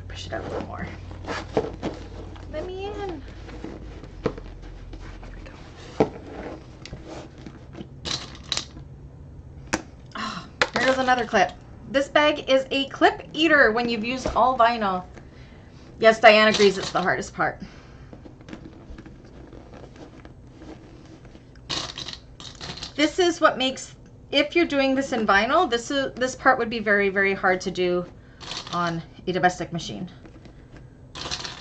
Push it out a little more. Let me in. There we go. Oh, here goes another clip. This bag is a clip eater when you've used all vinyl. Yes, Diane agrees it's the hardest part. This is what makes, if you're doing this in vinyl, this part would be very, very hard to do on a domestic machine,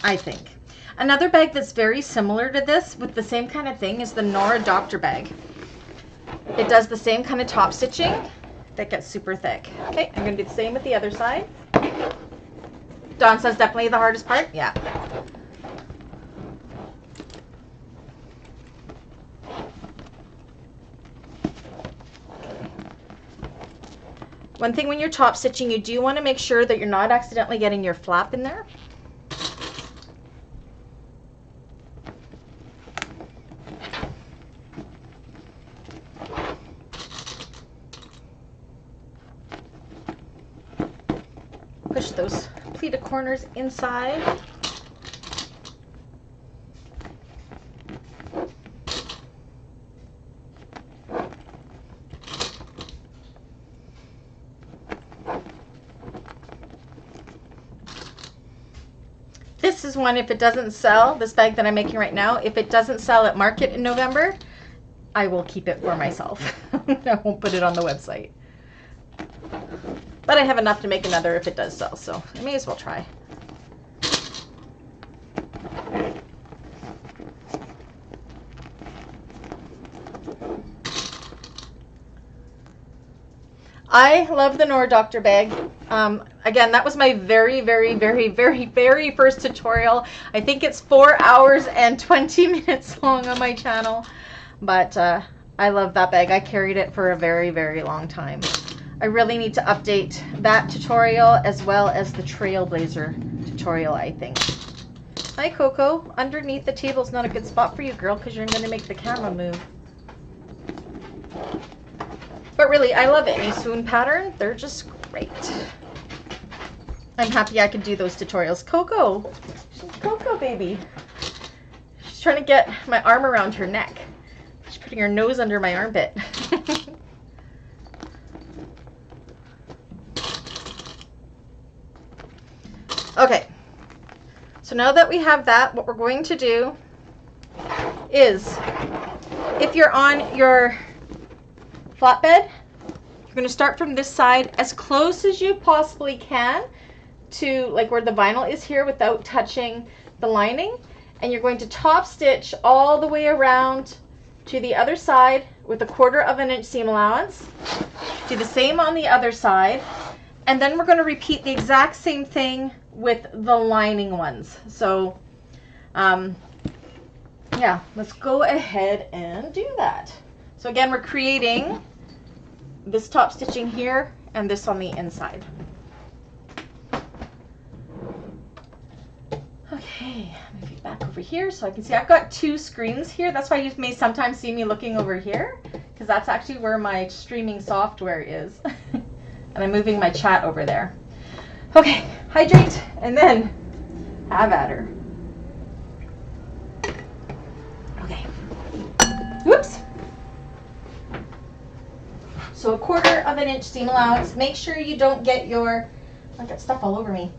I think. Another bag that's very similar to this with the same kind of thing is the Nora Doctor bag. It does the same kind of top stitching that gets super thick. Okay, I'm going to do the same with the other side. Dawn says definitely the hardest part. Yeah. One thing when you're top stitching, you do want to make sure that you're not accidentally getting your flap in there. Push those pleated corners inside. This is one, if it doesn't sell, this bag that I'm making right now, if it doesn't sell at market in November, I will keep it for myself. I won't put it on the website. But I have enough to make another if it does sell, so I may as well try. I love the Nora Doctor bag. Again, that was my very, very, very, very, very first tutorial. I think it's 4 hours and 20 minutes long on my channel. But I love that bag. I carried it for a very, very long time. I really need to update that tutorial as well as the Trailblazer tutorial, I think. Hi, Coco. Underneath the table is not a good spot for you, girl, because you're going to make the camera move. But really, I love any swoon pattern. They're just great. I'm happy I could do those tutorials. Coco. She's Coco, baby. She's trying to get my arm around her neck. She's putting her nose under my armpit. Okay. So now that we have that, what we're going to do is, if you're on your flatbed, you're going to start from this side as close as you possibly can to like where the vinyl is here without touching the lining, and you're going to top stitch all the way around to the other side with a 1/4 inch seam allowance. Do the same on the other side, and then we're going to repeat the exact same thing with the lining ones. So yeah, let's go ahead and do that. So again, we're creating this top stitching here and this on the inside. Okay, move you back over here so I can see. I've got two screens here. That's why you may sometimes see me looking over here, because that's actually where my streaming software is. And I'm moving my chat over there. Okay, hydrate and then have at her. Okay. Whoops. So 1/4 of an inch seam allowance. Make sure you don't get your, I got stuff all over me,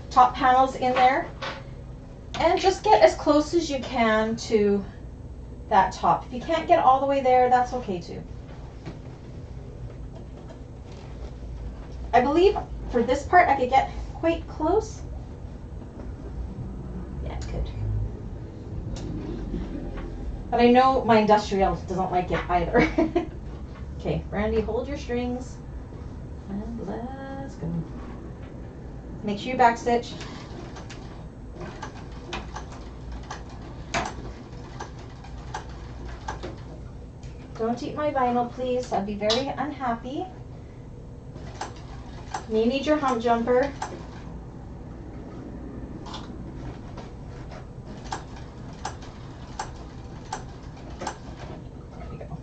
top panels in there. And just get as close as you can to that top. If you can't get all the way there, that's okay too. I believe for this part I could get quite close. Yeah, good. But I know my industrial doesn't like it either. Okay, Brandy, hold your strings. And let's go. Make sure you backstitch. Don't eat my vinyl, please. I'd be very unhappy. You need your hump jumper. There we go.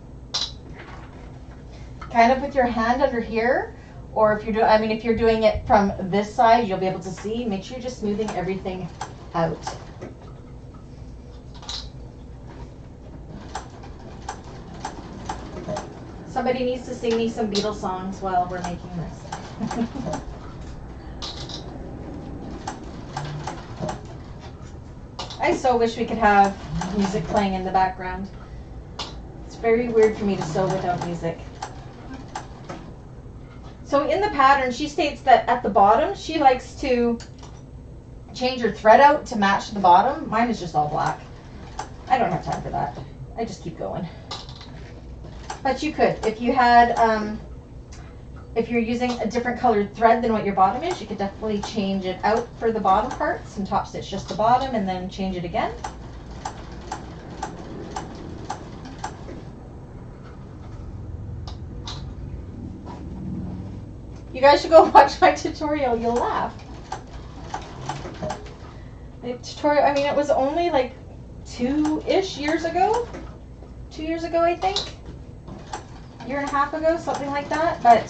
Kind of with your hand under here, or if you're doing, if you're doing it from this side, you'll be able to see. Make sure you're just smoothing everything out. Somebody needs to sing me some Beatles songs while we're making this. I so wish we could have music playing in the background. It's very weird for me to sew without music. So in the pattern, she states that at the bottom, she likes to change her thread out to match the bottom. Mine is just all black. I don't have time for that. I just keep going. But you could, if you had, if you're using a different colored thread than what your bottom is, you could definitely change it out for the bottom parts and top stitch just the bottom and then change it again. You guys should go watch my tutorial, you'll laugh. The tutorial, it was only like 2-ish years ago. 2 years ago, I think. 1.5 years ago, something like that, but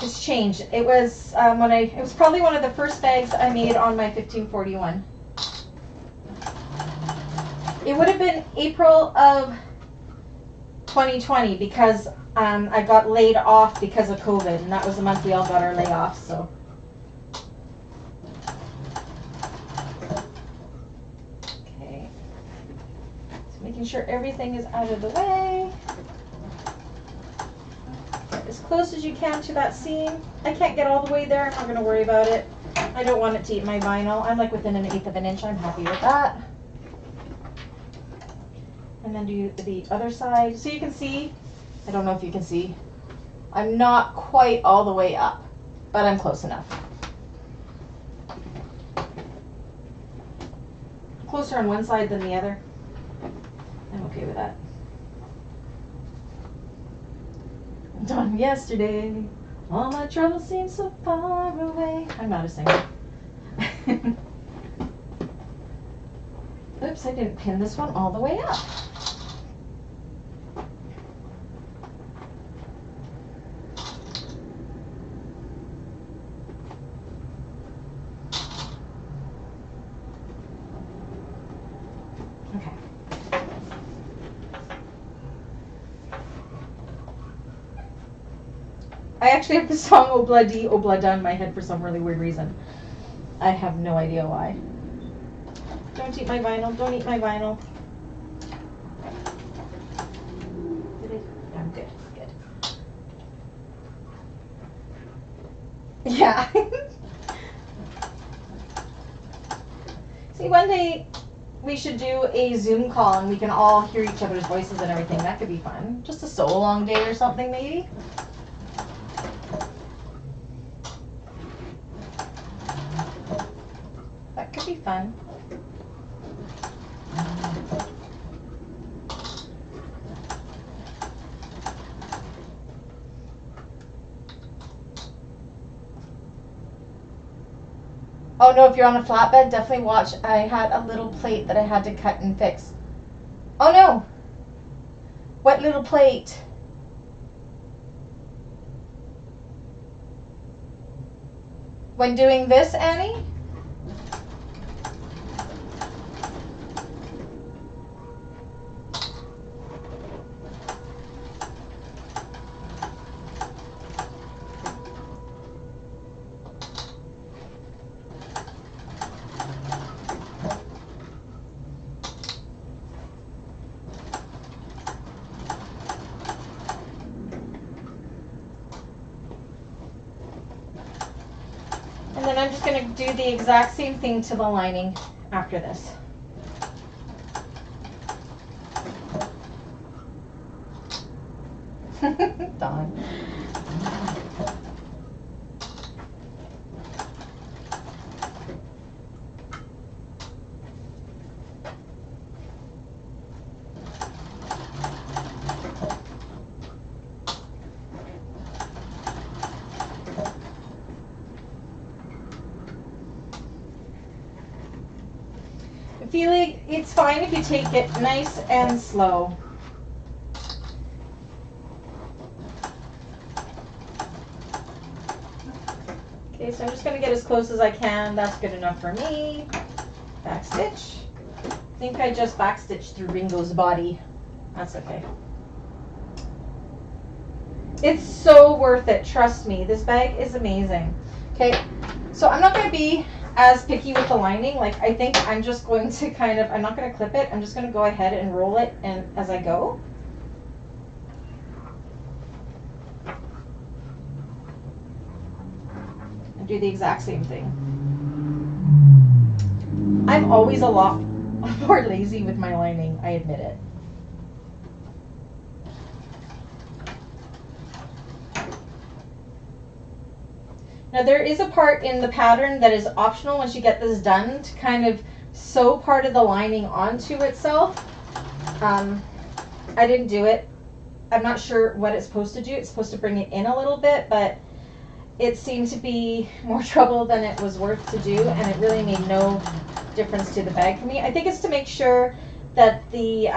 it's changed. It was it was probably one of the first bags I made on my 1541. It would have been April of 2020 because I got laid off because of COVID, and that was the month we all got our layoffs. So. Okay. So making sure everything is out of the way. As close as you can to that seam. I can't get all the way there. I'm not going to worry about it. I don't want it to eat my vinyl. I'm like within 1/8 of an inch. I'm happy with that. And then do the other side. So you can see, I don't know if you can see, I'm not quite all the way up, but I'm close enough. Closer on one side than the other. I'm okay with that. Done yesterday. All my troubles seem so far away. I'm not a singer. Oops, I didn't pin this one all the way up. Okay. I actually have the song Obla Di Obla Da in my head for some really weird reason. I have no idea why. Don't eat my vinyl. Don't eat my vinyl. I'm good. Good. Yeah. See, one day we should do a Zoom call and we can all hear each other's voices and everything. That could be fun. Just a sew-along day or something, maybe. fun. Oh no, if you're on a flatbed, definitely watch. I had a little plate that I had to cut and fix. Oh no! What little plate? When doing this, Annie? And then I'm just going to do the exact same thing to the lining after this. Dawn. Feeling it's fine if you take it nice and slow. Okay, so I'm just going to get as close as I can. That's good enough for me. Back stitch. I think I just back stitched through Ringo's body. That's okay. It's so worth it, trust me. This bag is amazing. Okay, so I'm not going to be as picky with the lining. Like, I think I'm just going to kind of, I'm not going to clip it. I'm just going to go ahead and roll it and as I go. And do the exact same thing. I'm always a lot more lazy with my lining, I admit it. Now there is a part in the pattern that is optional once you get this done to kind of sew part of the lining onto itself. I didn't do it. I'm not sure what it's supposed to do. It's supposed to bring it in a little bit, but it seemed to be more trouble than it was worth to do, and it really made no difference to the bag for me. I think it's to make sure that the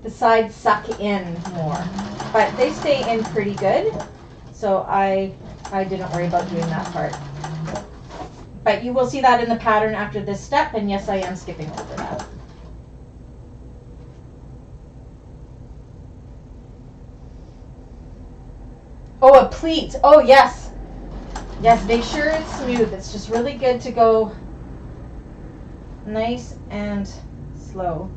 sides suck in more, but they stay in pretty good. So I didn't worry about doing that part. But you will see that in the pattern after this step, and yes, I am skipping over that. Oh, a pleat. Oh, yes. Yes, make sure it's smooth. It's just really good to go nice and slow.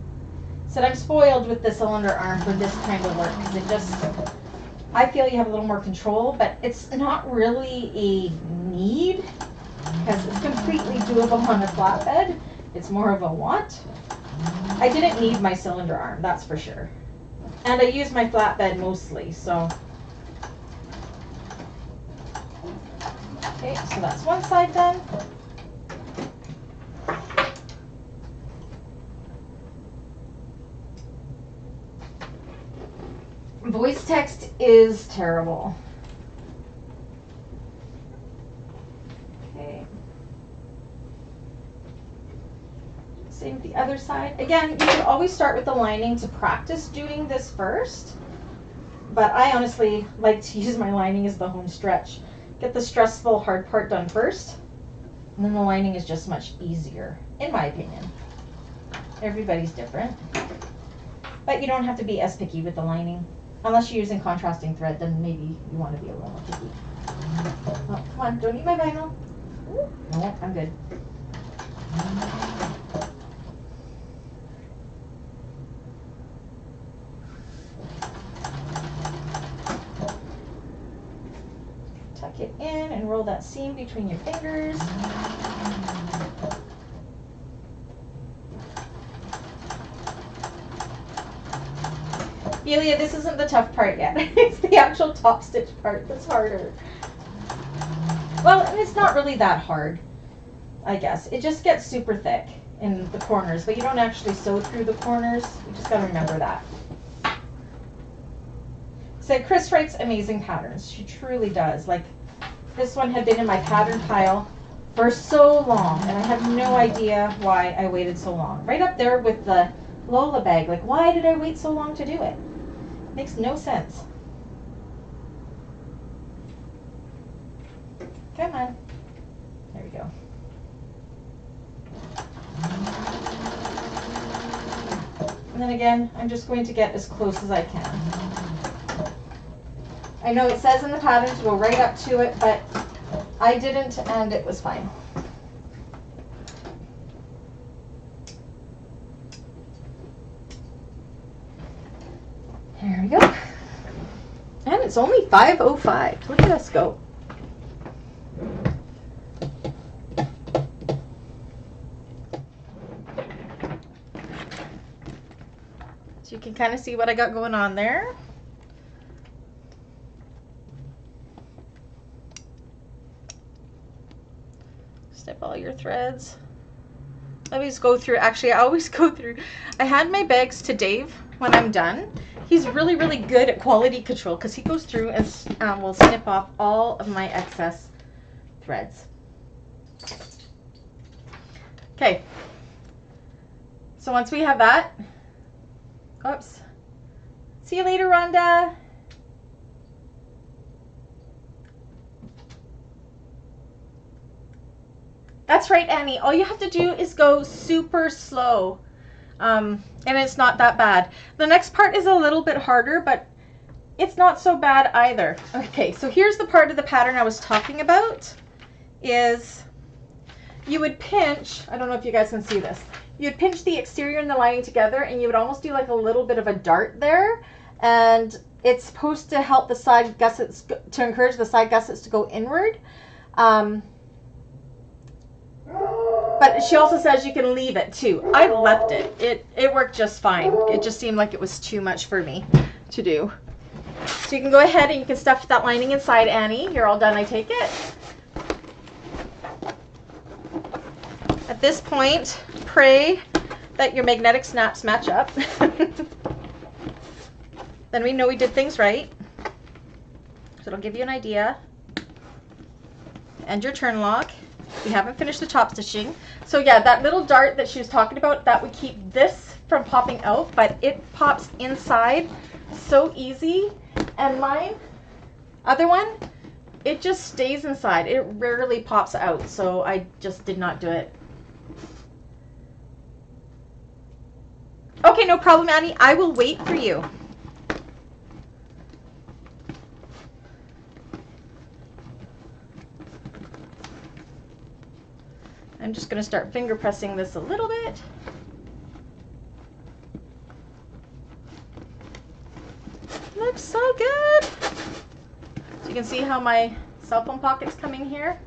So I'm spoiled with the cylinder arm for this kind of work because it just, I feel you have a little more control, but it's not really a need because it's completely doable on a flatbed. It's more of a want. I didn't need my cylinder arm, that's for sure. And I use my flatbed mostly, so. Okay, so that's one side done. Voice text is terrible. Okay. Same with the other side. Again, you can always start with the lining to practice doing this first, but I honestly like to use my lining as the home stretch. Get the stressful hard part done first, and then the lining is just much easier, in my opinion. Everybody's different, but you don't have to be as picky with the lining. Unless you're using contrasting thread, then maybe you want to be a little more picky. Oh, come on, don't eat my vinyl. No, I'm good. Tuck it in and roll that seam between your fingers. Delia, this isn't the tough part yet. It's the actual top stitch part that's harder. Well, and it's not really that hard. I guess. It just gets super thick in the corners, but you don't actually sew through the corners. You just gotta remember that. So Chris writes amazing patterns. She truly does. Like, this one had been in my pattern pile for so long, and I have no idea why I waited so long. Right up there with the Lola bag. Like, why did I wait so long to do it? Makes no sense. Come on. There we go. And then again, I'm just going to get as close as I can. I know it says in the pattern to go right up to it, but I didn't, and it was fine. There we go. And it's only 5:05. Look at us go. So you can kind of see what I got going on there. Snip all your threads. I always go through, I hand my bags to Dave when I'm done. He's really, really good at quality control because he goes through and will snip off all of my excess threads. Okay. So once we have that, oops. See you later, Rhonda. That's right, Annie. All you have to do is go super slow. And it's not that bad. The next part is a little bit harder, but it's not so bad either. Okay, so here's the part of the pattern I was talking about. Is you would pinch, I don't know if you guys can see this, you'd pinch the exterior and the lining together, and you would almost do like a little bit of a dart there, and it's supposed to help the side gussets, to encourage the side gussets to go inward. But she also says you can leave it too. I left it. It worked just fine. It just seemed like it was too much for me to do. So you can go ahead and you can stuff that lining inside, Annie. You're all done, I take it. At this point, pray that your magnetic snaps match up. Then we know we did things right. So it'll give you an idea. And your turn lock. We haven't finished the top stitching. So yeah, that little dart that she was talking about, that would keep this from popping out, but it pops inside so easy. And mine, other one, it just stays inside. It rarely pops out, so I just did not do it. Okay, no problem, Annie. I will wait for you. I'm just going to start finger pressing this a little bit. Looks so good. So you can see how my cell phone pocket's coming here.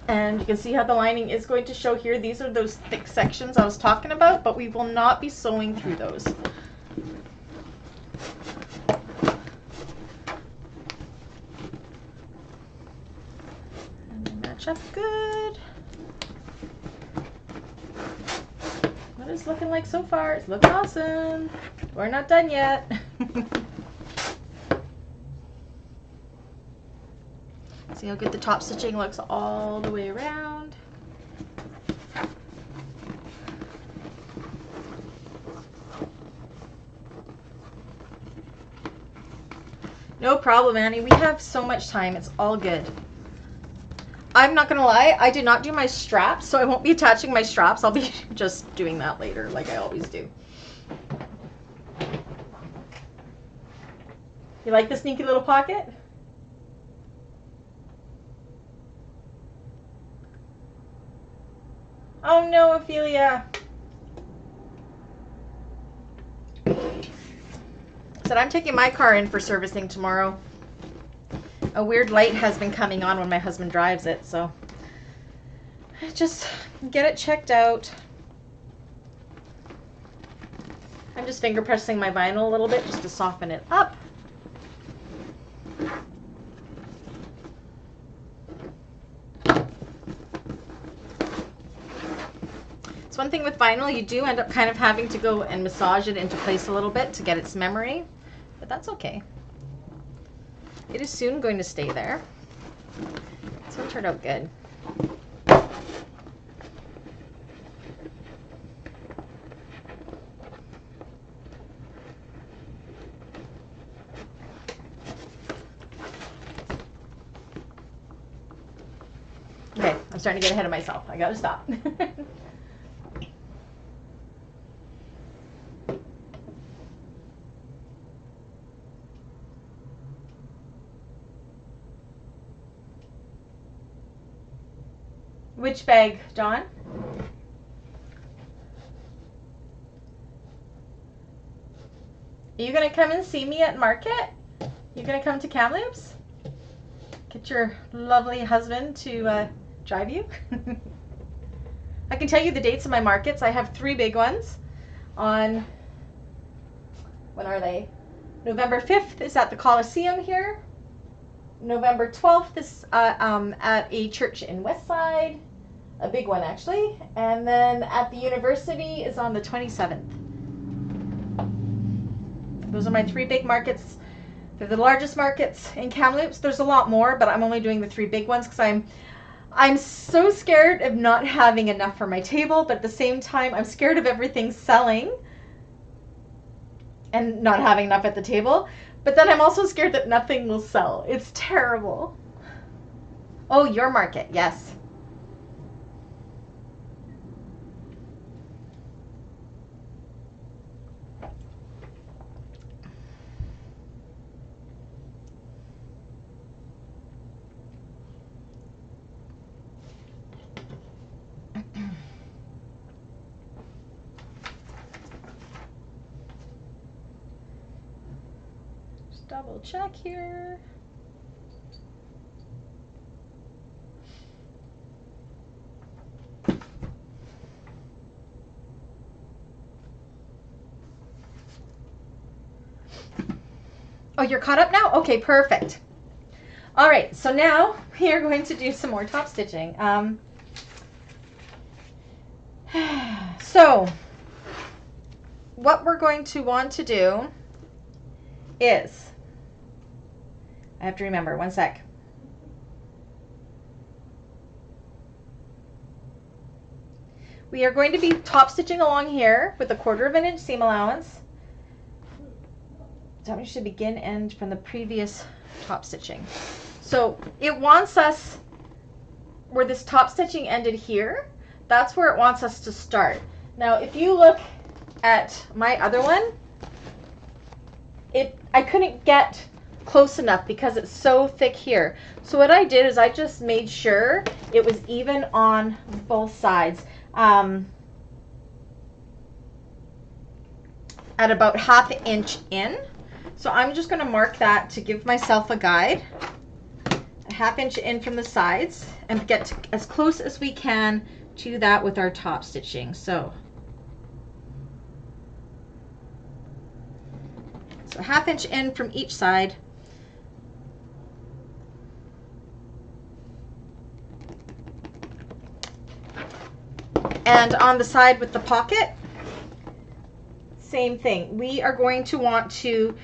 And you can see how the lining is going to show here. These are those thick sections I was talking about, but we will not be sewing through those. Up good. What it's looking like so far? It's looking awesome. We're not done yet. See how good the top stitching looks all the way around. No problem, Annie. We have so much time. It's all good. I'm not gonna lie, I did not do my straps, so I won't be attaching my straps. I'll be just doing that later, like I always do. You like the sneaky little pocket? Oh no, Ophelia. Said I'm taking my car in for servicing tomorrow. A weird light has been coming on when my husband drives it, so just get it checked out. I'm just finger pressing my vinyl a little bit just to soften it up. one thing with vinyl, you do end up kind of having to go and massage it into place a little bit to get its memory, but that's okay. It is soon going to stay there. This one turned out good. Okay, I'm starting to get ahead of myself. I gotta stop. Which bag, Dawn? Are you gonna come and see me at market? You gonna come to Kamloops? Get your lovely husband to drive you? I can tell you the dates of my markets. I have 3 big ones on, when are they? November 5th is at the Coliseum here. November 12th is at a church in Westside, a big one actually. And then at the university is on the 27th. Those are my 3 big markets. They're the largest markets in Kamloops. There's a lot more, but I'm only doing the 3 big ones because I'm so scared of not having enough for my table, but at the same time, I'm scared of everything selling and not having enough at the table. But then I'm also scared that nothing will sell. It's terrible. Oh, your market, yes. Double check here. Oh, you're caught up now? Okay, perfect. All right, so now we are going to do some more top stitching. So what we're going to want to do is, I have to remember, one sec. We are going to be top stitching along here with a 1/4 inch seam allowance. So we should begin end from the previous top stitching. So it wants us, where this top stitching ended here, that's where it wants us to start. Now if you look at my other one, I couldn't get close enough because it's so thick here. So what I did is I just made sure it was even on both sides. At about 1/2 inch in. So I'm just going to mark that to give myself a guide. A 1/2 inch in from the sides and get as close as we can to that with our top stitching. So 1/2 inch in from each side. And on the side with the pocket, same thing. We are going to want to,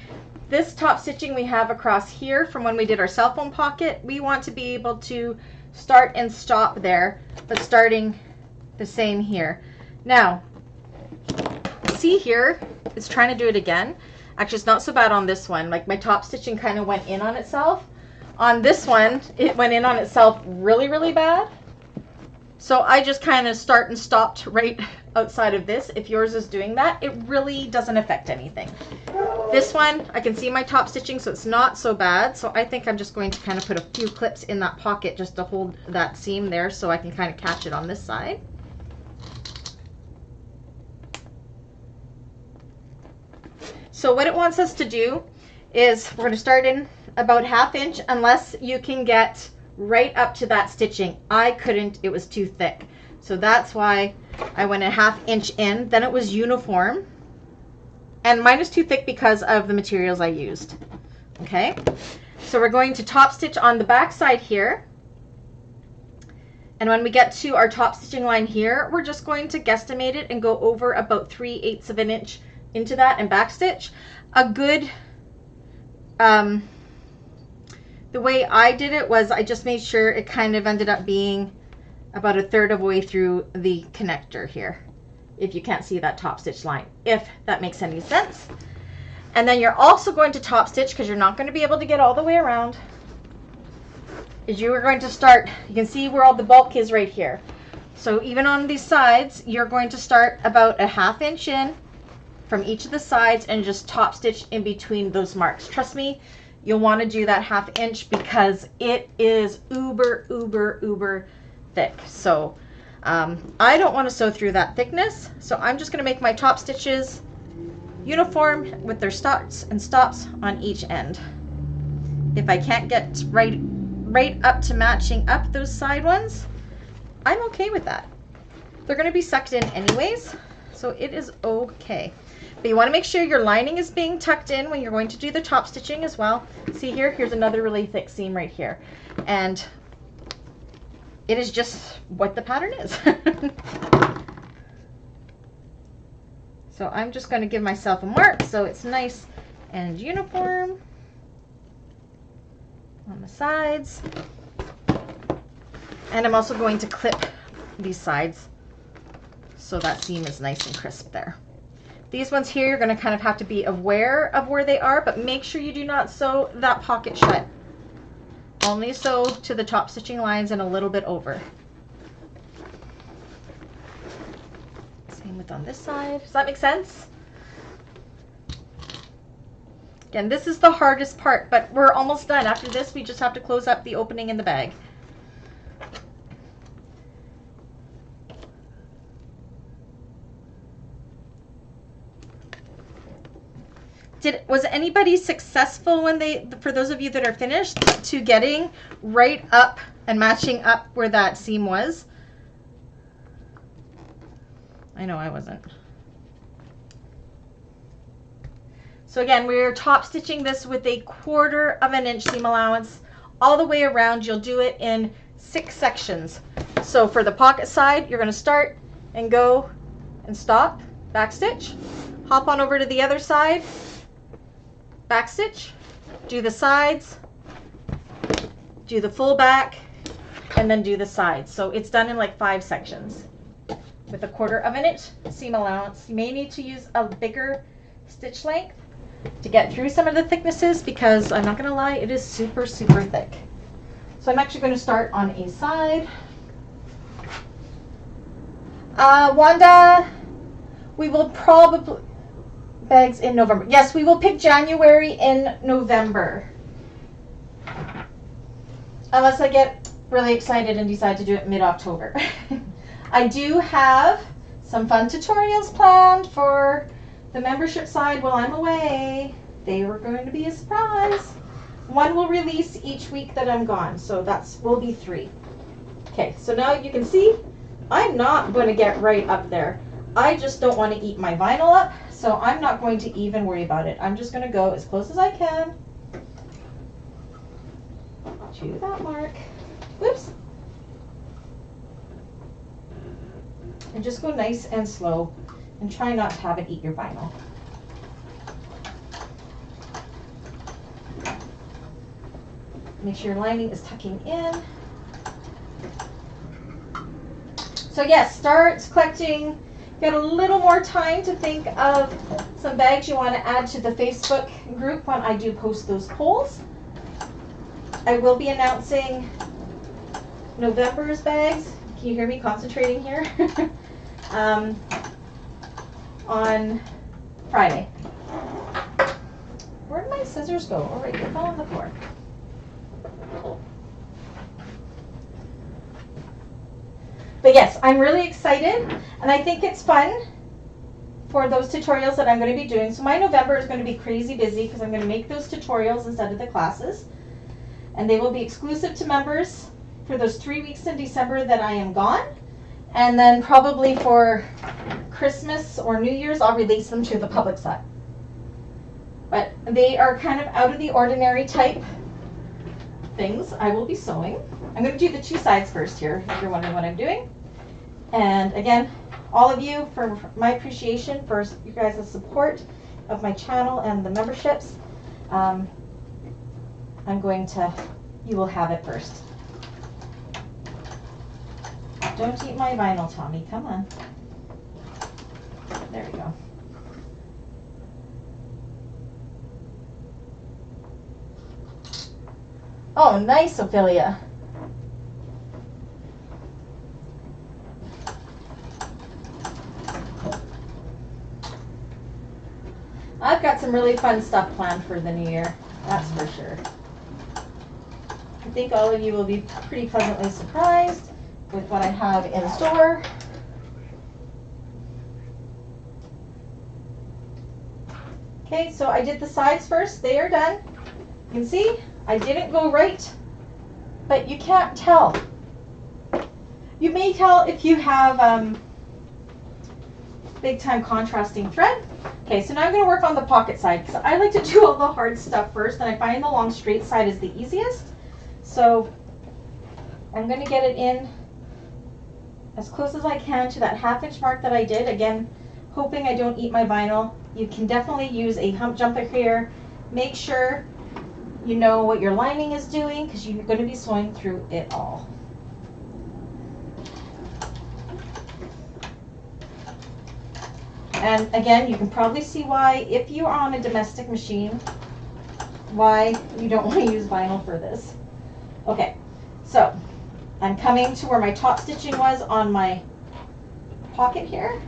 this top stitching we have across here from when we did our cell phone pocket, we want to be able to start and stop there, but starting the same here. Now, see here, it's trying to do it again. Actually, it's not so bad on this one. Like my top stitching kind of went in on itself. On this one, it went in on itself really, really bad. So I just kind of start and stopped right outside of this. If yours is doing that, it really doesn't affect anything. This one, I can see my top stitching, so it's not so bad. So I think I'm just going to kind of put a few clips in that pocket just to hold that seam there so I can kind of catch it on this side. So what it wants us to do is we're going to start in about 1/2 inch unless you can get right up to that stitching. I couldn't, it was too thick. So that's why I went a 1/2 inch in. Then it was uniform. And mine was too thick because of the materials I used. Okay, so we're going to top stitch on the back side here. And when we get to our top stitching line here, we're just going to guesstimate it and go over about 3/8 of an inch into that and backstitch. A good, the way I did it was I just made sure it kind of ended up being about 1/3 of the way through the connector here, if you can't see that top stitch line, if that makes any sense. And then you're also going to top stitch, because you're not going to be able to get all the way around, is you are going to start, you can see where all the bulk is right here. So even on these sides, you're going to start about 1/2 inch in from each of the sides and just top stitch in between those marks. Trust me, you'll want to do that 1/2 inch because it is uber, uber, uber thick. So I don't want to sew through that thickness. So I'm just going to make my top stitches uniform with their starts and stops on each end. If I can't get right up to matching up those side ones, I'm okay with that. They're going to be sucked in anyways, so it is okay. But you want to make sure your lining is being tucked in when you're going to do the top stitching as well. See here, here's another really thick seam right here. And it is just what the pattern is. So I'm just going to give myself a mark so it's nice and uniform on the sides. And I'm also going to clip these sides so that seam is nice and crisp there. These ones here, you're going to kind of have to be aware of where they are, but make sure you do not sew that pocket shut. Only sew to the top stitching lines and a little bit over. Same with on this side. Does that make sense? Again, this is the hardest part, but we're almost done. After this, we just have to close up the opening in the bag. Was anybody successful when for those of you that are finished, to getting right up and matching up where that seam was? I know I wasn't. So again, we're top stitching this with 1/4 of an inch seam allowance all the way around. You'll do it in 6 sections. So for the pocket side, you're going to start and go and stop, back stitch, hop on over to the other side, back stitch, do the sides, do the full back, and then do the sides. So it's done in like 5 sections with 1/4 of an inch seam allowance. You may need to use a bigger stitch length to get through some of the thicknesses, because I'm not going to lie, it is super, super thick. So I'm actually going to start on a side. Wanda, we will probably bags in November. Yes, we will pick January in November. Unless I get really excited and decide to do it mid-October. I do have some fun tutorials planned for the membership side while I'm away. They were going to be a surprise. One will release each week that I'm gone, so will be 3. Okay, so now you can see I'm not going to get right up there. I just don't want to eat my vinyl up, so I'm not going to even worry about it. I'm just going to go as close as I can to that mark. Whoops. And just go nice and slow and try not to have it eat your vinyl. Make sure your lining is tucking in. So yes, start collecting. Get a little more time to think of some bags you want to add to the Facebook group when I do post those polls. I will be announcing November's bags. Can you hear me concentrating here? On Friday. Where did my scissors go? Oh, right, they fell on the floor. But yes, I'm really excited, and I think it's fun for those tutorials that I'm going to be doing. So my November is going to be crazy busy because I'm going to make those tutorials instead of the classes, and they will be exclusive to members for those 3 weeks in December that I am gone. And then probably for Christmas or New Year's, I'll release them to the public side. But they are kind of out of the ordinary type things I will be sewing. I'm going to do the two sides first here, if you're wondering what I'm doing. And again, all of you, for my appreciation for you guys' support of my channel and the memberships, you will have it first. Don't eat my vinyl, Tommy, come on. There we go. Oh, nice, Ophelia. I've got some really fun stuff planned for the new year, that's for sure. I think all of you will be pretty pleasantly surprised with what I have in store. Okay, so I did the sides first. They are done. You can see I didn't go right, but you can't tell. You may tell if you have big time contrasting thread. Okay, so now I'm going to work on the pocket side because I like to do all the hard stuff first, and I find the long straight side is the easiest. So I'm going to get it in as close as I can to that 1/2 inch mark that I did. Again, hoping I don't eat my vinyl. You can definitely use a hump jumper here. Make sure you know what your lining is doing because you're going to be sewing through it all. And again, you can probably see why, if you are on a domestic machine, why you don't want to use vinyl for this. Okay, so I'm coming to where my top stitching was on my pocket here.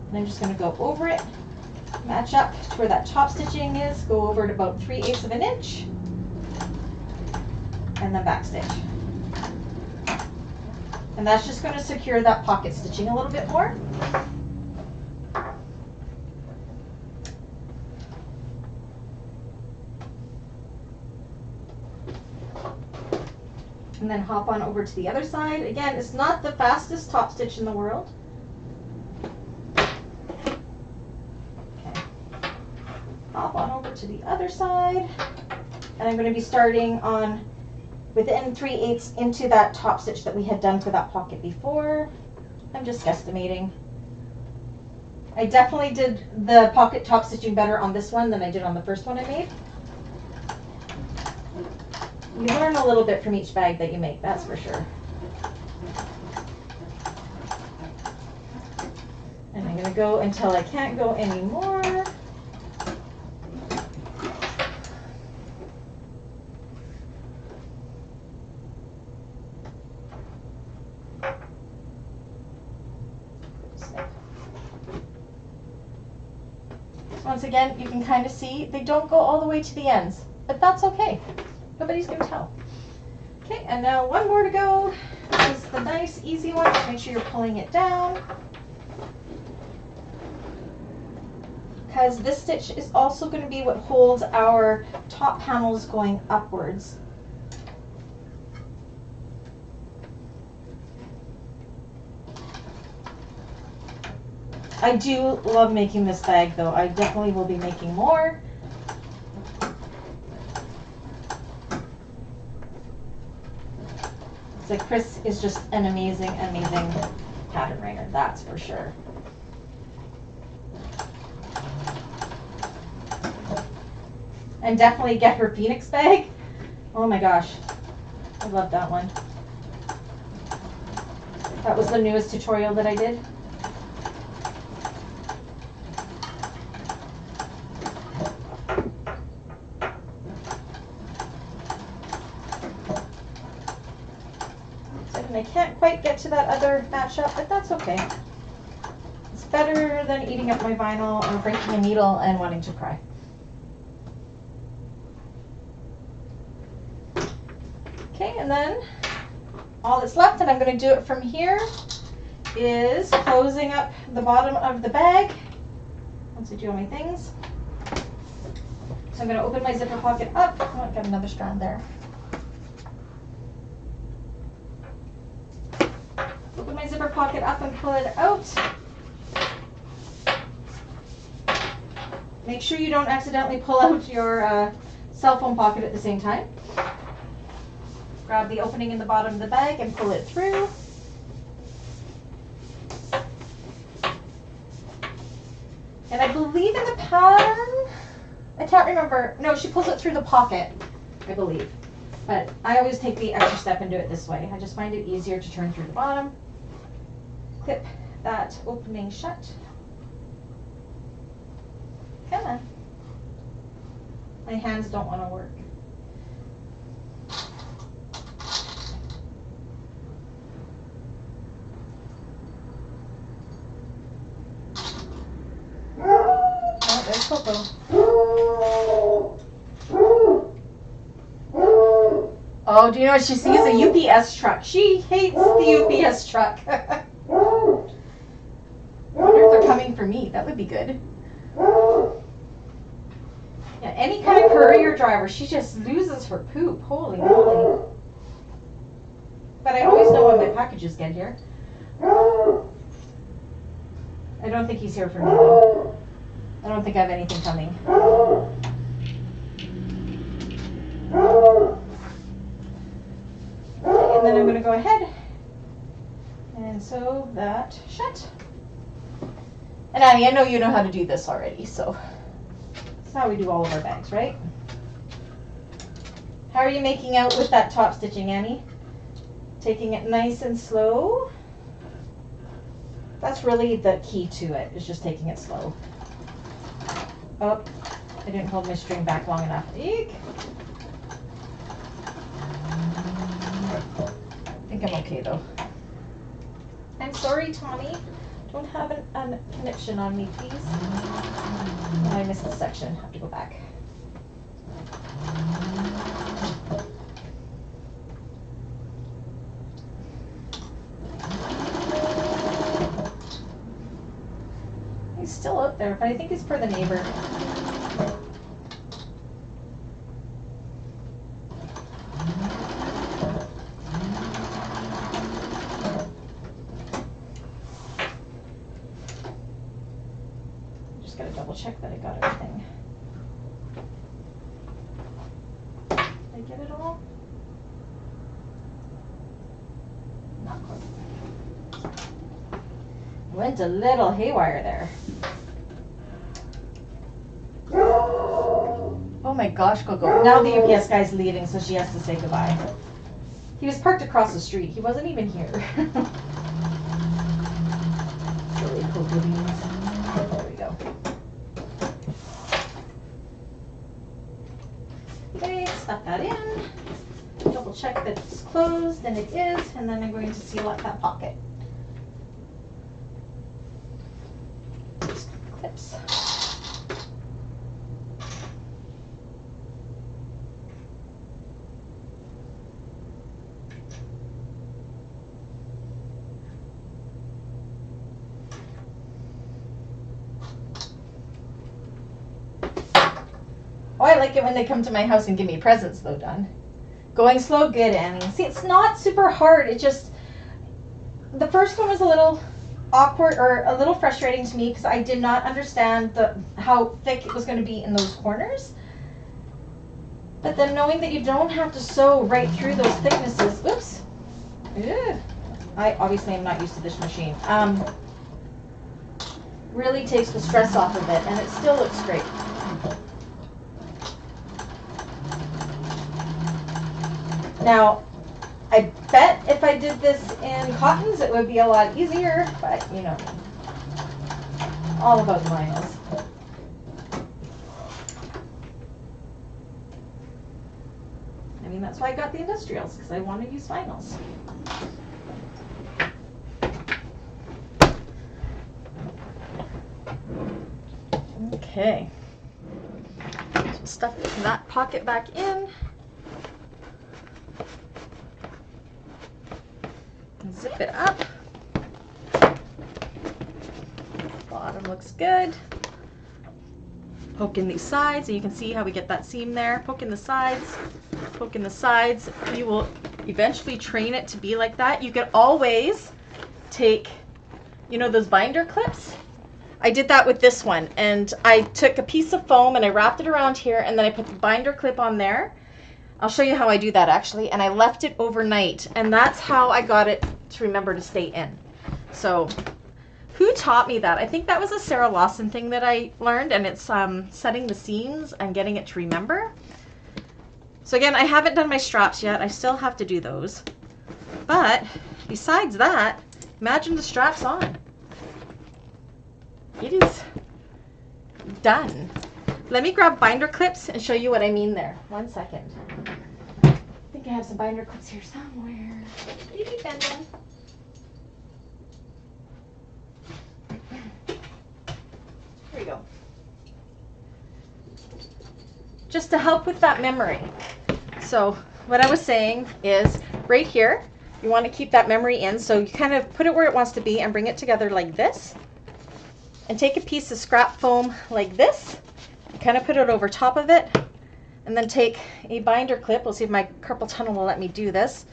And I'm just going to go over it, match up to where that top stitching is, go over it about 3/8 of an inch, and then back stitch. And that's just going to secure that pocket stitching a little bit more. And then hop on over to the other side. Again, it's not the fastest top stitch in the world. Okay. Hop on over to the other side. And I'm going to be starting on within 3/8 into that top stitch that we had done for that pocket before. I'm just guesstimating. I definitely did the pocket top stitching better on this one than I did on the first one I made. You learn a little bit from each bag that you make, that's for sure. And I'm going to go until I can't go anymore. Once again, you can kind of see they don't go all the way to the ends, but that's okay. Nobody's going to tell. Okay, and now one more to go. This is the nice, easy one. Just make sure you're pulling it down, because this stitch is also going to be what holds our top panels going upwards. I do love making this bag, though. I definitely will be making more. So Chris is just an amazing, amazing pattern writer, that's for sure. And definitely get her Phoenix bag. Oh my gosh, I love that one. That was the newest tutorial that I did. And I can't quite get to that other matchup, but that's okay. It's better than eating up my vinyl or breaking a needle and wanting to cry. Okay, and then all that's left, and I'm going to do it from here, is closing up the bottom of the bag once I do all my things. So I'm going to open my zipper pocket up. Oh, I've got another strand there. Open my zipper pocket up and pull it out. Make sure you don't accidentally pull out your cell phone pocket at the same time. Grab the opening in the bottom of the bag and pull it through. And I believe in the pattern, I can't remember. No, she pulls it through the pocket, I believe. But I always take the extra step and do it this way. I just find it easier to turn through the bottom. Clip that opening shut. Come on. My hands don't want to work. Oh, there's Coco. Oh, do you know what she sees? A UPS truck. She hates the UPS truck. I wonder if they're coming for me. That would be good. Yeah, any kind of courier driver, she just loses her poop. Holy moly. But I always know when my packages get here. I don't think he's here for me though. I don't think I have anything coming. And then I'm going to go ahead and sew that shut. And Annie, I know you know how to do this already, so that's how we do all of our bags, right? How are you making out with that top stitching, Annie? Taking it nice and slow. That's really the key to it, is just taking it slow. Oh, I didn't hold my string back long enough. Eek. I think I'm okay though. I'm sorry, Tommy. Don't have a connection on me, please. Oh, I missed this section. Have to go back. He's still out there, but I think he's for the neighbor. Just gotta double check that I got everything. Did I get it all? Not quite. Went a little haywire there. Oh my gosh, Coco. Now the UPS guy's leaving, so she has to say goodbye. He was parked across the street. He wasn't even here. Silly Coco beans. There we go. Okay, stuff that in. Double check that it's closed, and it is, and then I'm going to seal up that pocket. Clips. Oh, I like it when they come to my house and give me presents, though, Don. Going slow, good, Annie. See, it's not super hard. It just, the first one was a little awkward or a little frustrating to me because I did not understand how thick it was going to be in those corners. But then knowing that you don't have to sew right through those thicknesses, oops. Ugh. I obviously am not used to this machine. Really takes the stress off of it, and it still looks great. Now, I bet if I did this in cottons, it would be a lot easier, but you know, all about vinyls. I mean, that's why I got the industrials, because I want to use vinyls. Okay. So stuff that pocket back in. Zip it up. Bottom looks good. Poke in these sides, and you can see how we get that seam there. Poke in the sides, poke in the sides. You will eventually train it to be like that. You can always take, you know, those binder clips. I did that with this one, and I took a piece of foam and I wrapped it around here, and then I put the binder clip on there. I'll show you how I do that actually. And I left it overnight, and that's how I got it to remember to stay in. So who taught me that? I think that was a Sarah Lawson thing that I learned, and it's setting the seams and getting it to remember. So again, I haven't done my straps yet. I still have to do those. But besides that, imagine the straps on. It is done. Let me grab binder clips and show you what I mean there. 1 second. I think I have some binder clips here somewhere. Maybe bend them. Here we go. Just to help with that memory. So what I was saying is right here, you want to keep that memory in. So you kind of put it where it wants to be and bring it together like this. And take a piece of scrap foam like this. Kind of put it over top of it. And then take a binder clip. We'll see if my carpal tunnel will let me do this.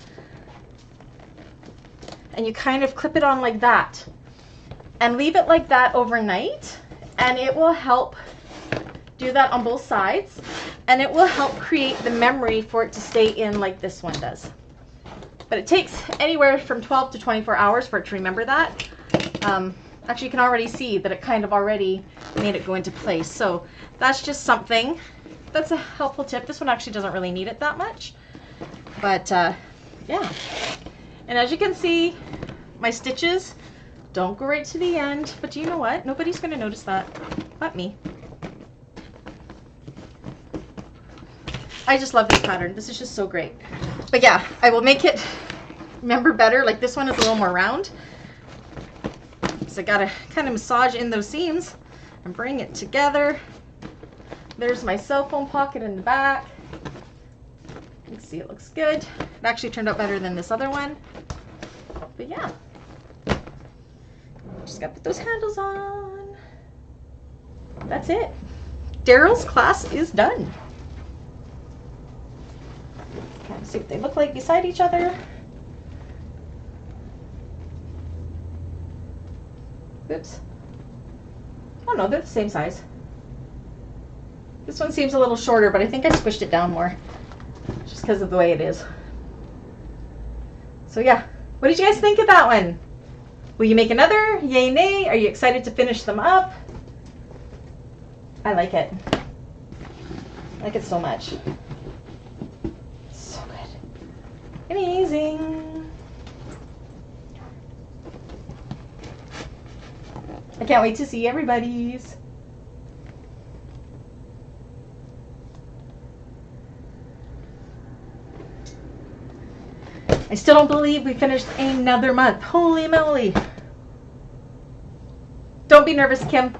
And you kind of clip it on like that. And leave it like that overnight. And it will help do that on both sides. And it will help create the memory for it to stay in like this one does. But it takes anywhere from 12 to 24 hours for it to remember that. Actually, you can already see that it kind of already made it go into place. So that's just something. That's a helpful tip. This one actually doesn't really need it that much. But yeah. And as you can see, my stitches don't go right to the end. But you know what? Nobody's going to notice that but me. I just love this pattern. This is just so great. But yeah, I will make it remember better. Like this one is a little more round. So I gotta kind of massage in those seams and bring it together. There's my cell phone pocket in the back. You can see it looks good. It actually turned out better than this other one. But yeah. Just gotta put those handles on. That's it. Daryl's class is done. Kind of see what they look like beside each other. Oops. Oh no, they're the same size. This one seems a little shorter, but I think I squished it down more just because of the way it is. So yeah, what did you guys think of that one? Will you make another? Yay, nay? Are you excited to finish them up? I like it. I like it so much. So good. Amazing. I can't wait to see everybody's. I still don't believe we finished another month. Holy moly. Don't be nervous, Kim.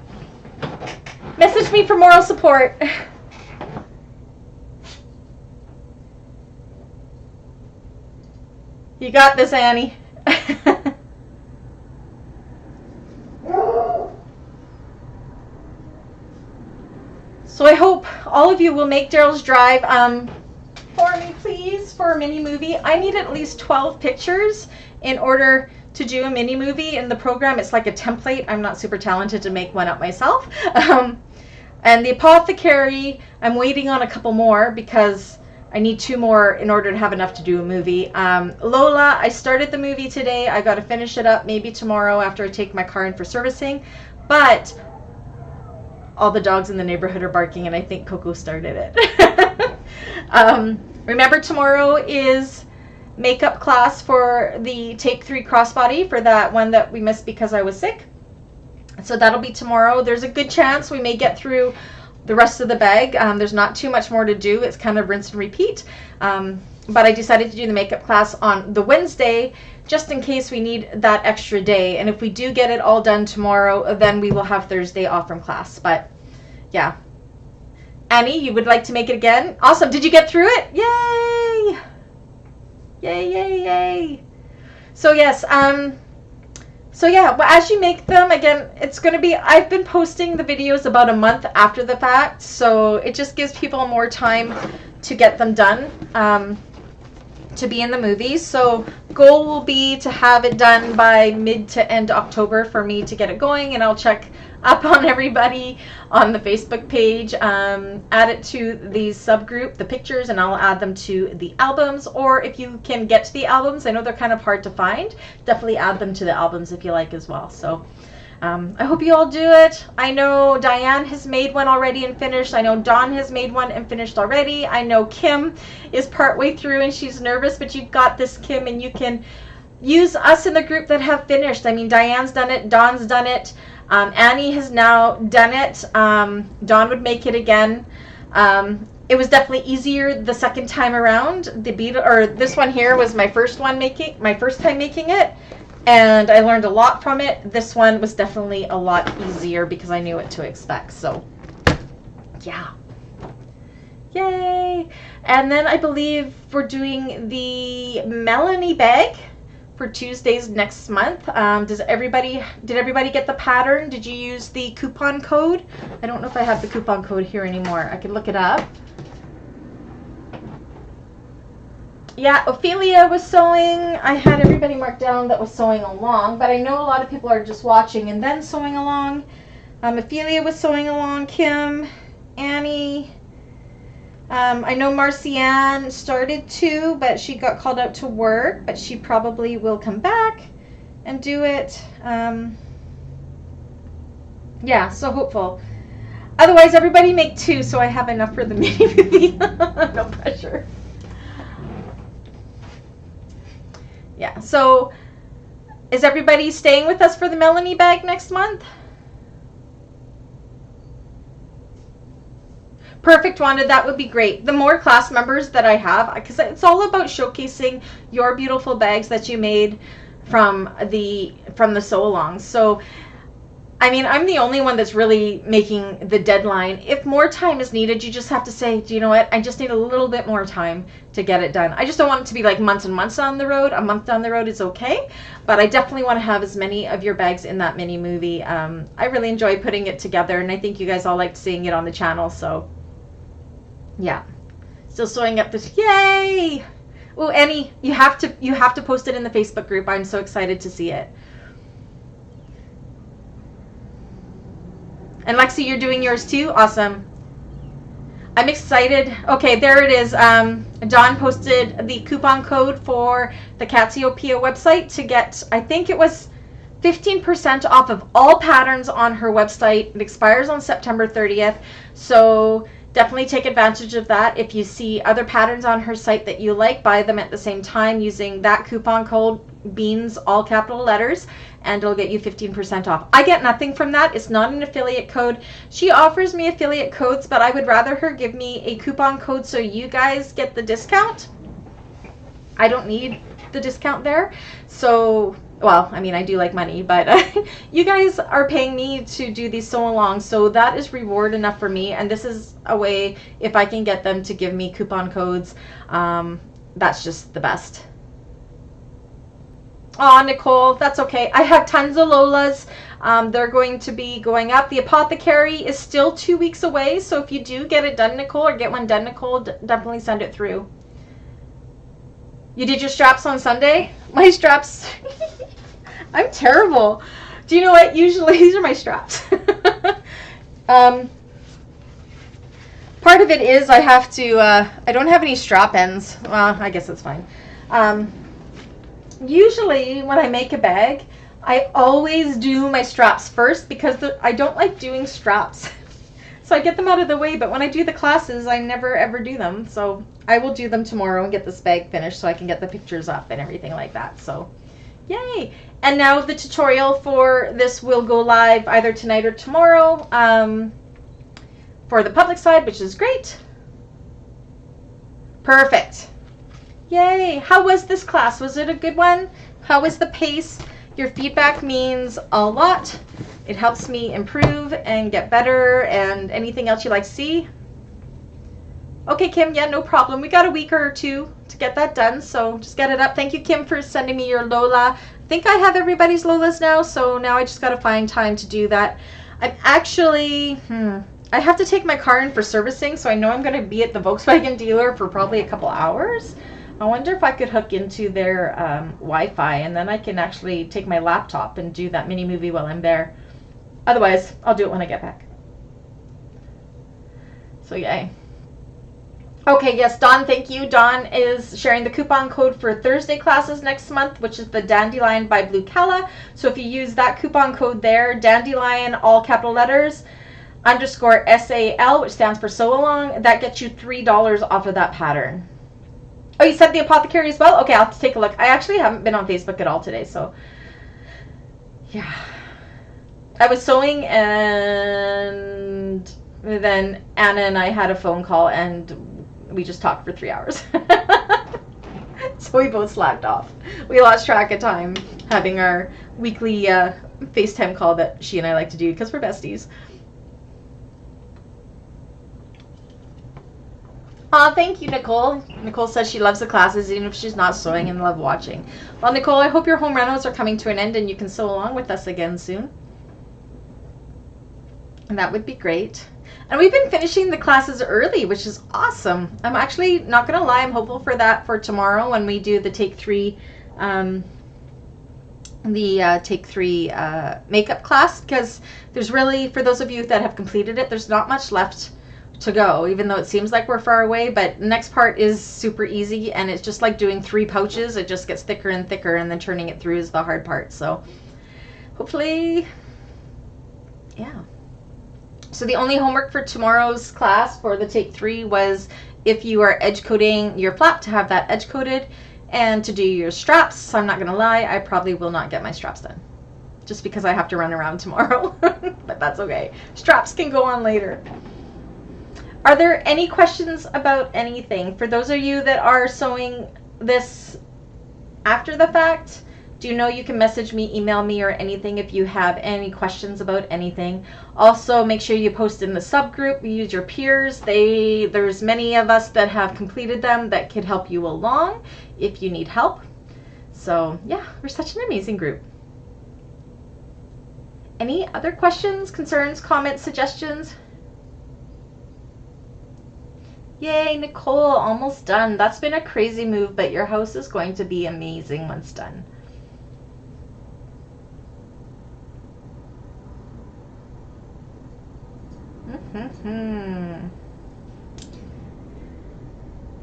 Message me for moral support. You got this, Annie. So I hope all of you will make Daryl's Drive for me, please, for a mini movie. I need at least 12 pictures in order to do a mini movie in the program. It's like a template. I'm not super talented to make one up myself. And the Apothecary, I'm waiting on a couple more because I need 2 more in order to have enough to do a movie. Lola, I started the movie today. I got to finish it up maybe tomorrow after I take my car in for servicing. But all the dogs in the neighborhood are barking, and I think Coco started it. Remember, tomorrow is makeup class for the Take 3 crossbody for that one that we missed because I was sick. So that'll be tomorrow. There's a good chance we may get through the rest of the bag. There's not too much more to do. It's kind of rinse and repeat. But I decided to do the makeup class on the Wednesday just in case we need that extra day. And if we do get it all done tomorrow, then we will have Thursday off from class. But yeah. Annie, you would like to make it again? Awesome. Did you get through it? Yay! Yay, yay, yay. So yes, so yeah, well, as you make them, again, it's going to be, I've been posting the videos about a month after the fact, so it just gives people more time to get them done, to to be in the movie. So goal will be to have it done by mid to end October for me to get it going, and I'll check up on everybody on the Facebook page, add it to the subgroup, the pictures, and I'll add them to the albums. Or if you can get to the albums, I know they're kind of hard to find, definitely add them to the albums if you like as well. So I hope you all do it. I know Diane has made one already and finished. I know Dawn has made one and finished already. I know Kim is partway through and she's nervous, but you've got this, Kim, and you can use us in the group that have finished. I mean, Diane's done it, Dawn's done it, Annie has now done it. Dawn would make it again. It was definitely easier the second time around. This one here was my first time making it. And I learned a lot from it. This one was definitely a lot easier because I knew what to expect. So, yeah. Yay! And then I believe we're doing the Melanie bag for Tuesdays next month. Did everybody get the pattern? Did you use the coupon code? I don't know if I have the coupon code here anymore. I could look it up. Yeah, Ophelia was sewing. I had everybody marked down that was sewing along, but I know a lot of people are just watching and then sewing along. Ophelia was sewing along, Kim, Annie. I know Marcianne started to, but she got called out to work, but she probably will come back and do it. Yeah, so hopeful. Otherwise, everybody make 2 so I have enough for the mini movie. No pressure. Yeah, so is everybody staying with us for the Melanie bag next month? Perfect, Wanda, that would be great. The more class members that I have, because it's all about showcasing your beautiful bags that you made from the sew-alongs. So, I mean, I'm the only one that's really making the deadline. If more time is needed, you just have to say, do you know what? I just need a little bit more time to get it done. I just don't want it to be like months and months down the road. A month down the road is okay, but I definitely want to have as many of your bags in that mini movie. I really enjoy putting it together, and I think you guys all liked seeing it on the channel, so yeah. Still sewing up this, yay! Oh, Annie, you have to post it in the Facebook group. I'm so excited to see it. And Lexi, you're doing yours too? Awesome. I'm excited. Okay, there it is. Dawn posted the coupon code for the Catsiopea website to get, I think it was 15% off of all patterns on her website. It expires on September 30th. So definitely take advantage of that. If you see other patterns on her site that you like, buy them at the same time using that coupon code, BEANS, all capital letters, and it'll get you 15% off. I get nothing from that. It's not an affiliate code. She offers me affiliate codes, but I would rather her give me a coupon code so you guys get the discount. I don't need the discount there. So, well, I mean, I do like money, but you guys are paying me to do these sew-alongs, so that is reward enough for me. And this is a way, if I can get them to give me coupon codes, that's just the best. Oh, Nicole, that's okay. I have tons of Lolas. They're going to be going up. The Apothecary is still 2 weeks away, so if you do get it done, Nicole, or get one done, Nicole, definitely send it through. You did your straps on Sunday? My straps, I'm terrible. Do you know what? Usually, these are my straps. Part of it is I have to, I don't have any strap ends. Well, I guess that's fine. Usually when I make a bag, I always do my straps first because I don't like doing straps. So I get them out of the way, but when I do the classes, I never ever do them. So I will do them tomorrow and get this bag finished so I can get the pictures up and everything like that. So yay. And now the tutorial for this will go live either tonight or tomorrow for the public side, which is great. Perfect. Yay! How was this class? Was it a good one? How was the pace? Your feedback means a lot. It helps me improve and get better, and anything else you'd like to see. Okay, Kim, yeah, no problem. We got a week or two to get that done, so just get it up. Thank you, Kim, for sending me your Lola. I think I have everybody's Lolas now, so now I just got to find time to do that. I'm actually, I have to take my car in for servicing, so I know I'm going to be at the Volkswagen dealer for probably a couple hours. I wonder if I could hook into their Wi-Fi, and then I can actually take my laptop and do that mini movie while I'm there. Otherwise, I'll do it when I get back. So yay. Okay, yes, Dawn, thank you. Dawn is sharing the coupon code for Thursday classes next month, which is the Dandelion by Blue Calla. So if you use that coupon code there, Dandelion, all capital letters, _SAL, which stands for so long, that gets you $3 off of that pattern. Oh, you said the apothecary as well? Okay, I'll have to take a look. I actually haven't been on Facebook at all today, so yeah. I was sewing, and then Anna and I had a phone call, and we just talked for 3 hours. So we both slacked off. We lost track of time having our weekly FaceTime call that she and I like to do because we're besties. Thank you, Nicole. Nicole says she loves the classes even if she's not sewing and love watching. Well, Nicole, I hope your home renos are coming to an end and you can sew along with us again soon. And that would be great. And we've been finishing the classes early, which is awesome. I'm actually not going to lie. I'm hopeful for that for tomorrow when we do the Take 3 makeup class, because there's really, for those of you that have completed it, there's not much left to go, even though it seems like we're far away. But the next part is super easy, and it's just like doing 3 pouches. It just gets thicker and thicker, and then turning it through is the hard part. So hopefully, yeah. So the only homework for tomorrow's class for the Take 3 was if you are edge coating your flap, to have that edge coated, and to do your straps. So I'm not going to lie, I probably will not get my straps done just because I have to run around tomorrow. But that's okay. Straps can go on later. Are there any questions about anything? For those of you that are sewing this after the fact, do you know you can message me, email me, or anything if you have any questions about anything. Also, make sure you post in the subgroup. Use your peers. There's many of us that have completed them that could help you along if you need help. So yeah, we're such an amazing group. Any other questions, concerns, comments, suggestions? Yay, Nicole, almost done. That's been a crazy move, but your house is going to be amazing once done.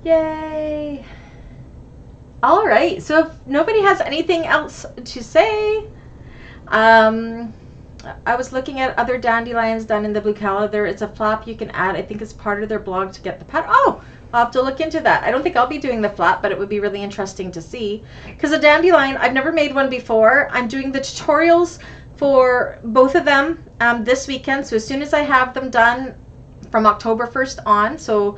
Yay. All right, so if nobody has anything else to say, I was looking at other dandelions done in the Blue Calla. There is a flap you can add. I think it's part of their blog to get the pattern. Oh, I'll have to look into that. I don't think I'll be doing the flap, but it would be really interesting to see. Because a dandelion, I've never made one before. I'm doing the tutorials for both of them this weekend. So as soon as I have them done from October 1st on, so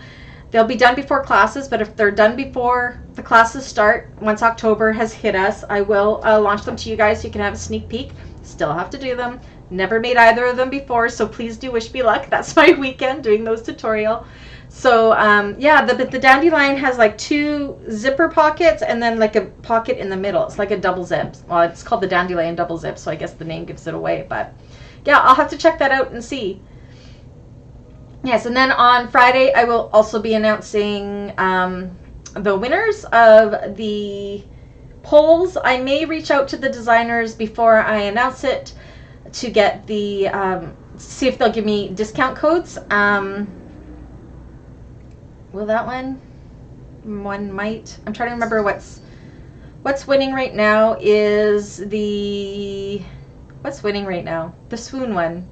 they'll be done before classes, but if they're done before the classes start, once October has hit us, I will launch them to you guys so you can have a sneak peek. Still have to do them. Never made either of them before, so please do wish me luck. That's my weekend, doing those tutorial. So yeah, the dandelion has like 2 zipper pockets and then like a pocket in the middle. It's like a double zip. Well, it's called the dandelion double zip, so I guess the name gives it away. But yeah, I'll have to check that out and see. Yes, and then on Friday, I will also be announcing the winners of the polls. I may reach out to the designers before I announce it to get the, see if they'll give me discount codes. Will that one might. I'm trying to remember what's winning right now is the, what's winning right now? The swoon one,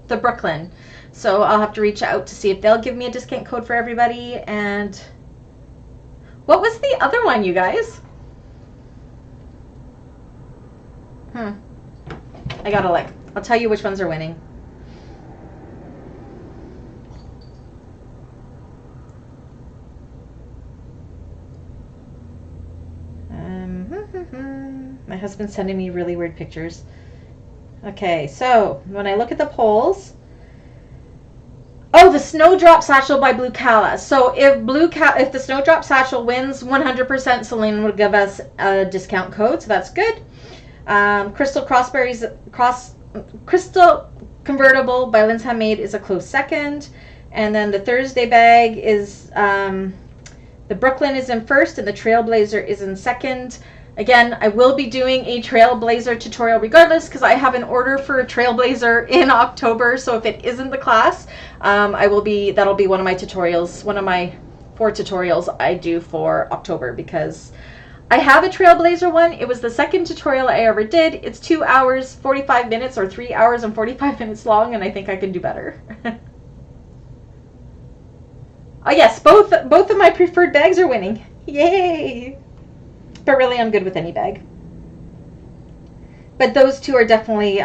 the Brooklyn. So I'll have to reach out to see if they'll give me a discount code for everybody. And what was the other one, you guys? I gotta look. I'll tell you which ones are winning. My husband's sending me really weird pictures. Okay, so when I look at the polls, oh, the Snowdrop Satchel by Blue Calla. So if the Snowdrop Satchel wins, 100% Celine would give us a discount code, so that's good. Crystal Crystal Convertible by Lynn's Handmade is a close second. And then the Thursday bag is The Brooklyn is in first and the Trailblazer is in second. Again, I will be doing a Trailblazer tutorial regardless because I have an order for a Trailblazer in October. So if it isn't the class, that'll be one of my tutorials, one of my 4 tutorials I do for October, because I have a Trailblazer one. It was the second tutorial I ever did. It's 2 hours, 45 minutes or 3 hours and 45 minutes long, and I think I can do better. Oh yes, both of my preferred bags are winning. Yay! But really, I'm good with any bag. But those 2 are definitely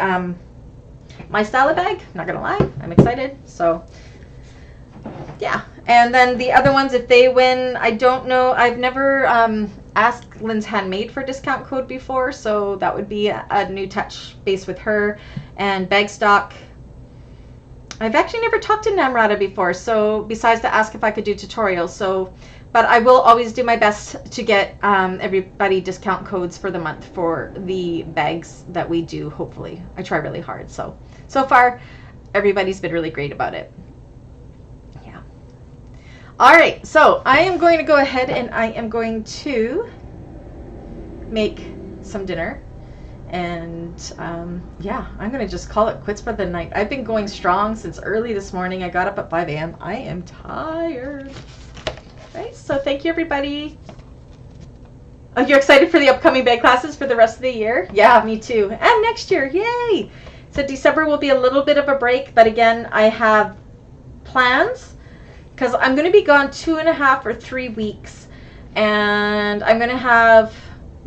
my style of bag. Not gonna lie, I'm excited. So yeah, and then the other ones, if they win, I don't know. I've never asked Lynn's Handmade for a discount code before, so that would be a new touch base with her. And bag stock, I've actually never talked to Namrata before, so besides to ask if I could do tutorials. So, but I will always do my best to get everybody discount codes for the month for the bags that we do, hopefully. I try really hard. So far, everybody's been really great about it. Yeah. All right, so I am going to go ahead and I am going to make some dinner. And yeah, I'm going to just call it quits for the night. I've been going strong since early this morning. I got up at 5 a.m. I am tired. Right, so thank you, everybody. Oh, you're excited for the upcoming bag classes for the rest of the year? Yeah, me too. And next year, yay! So December will be a little bit of a break, but again, I have plans because I'm going to be gone 2.5 or 3 weeks, and I'm going to have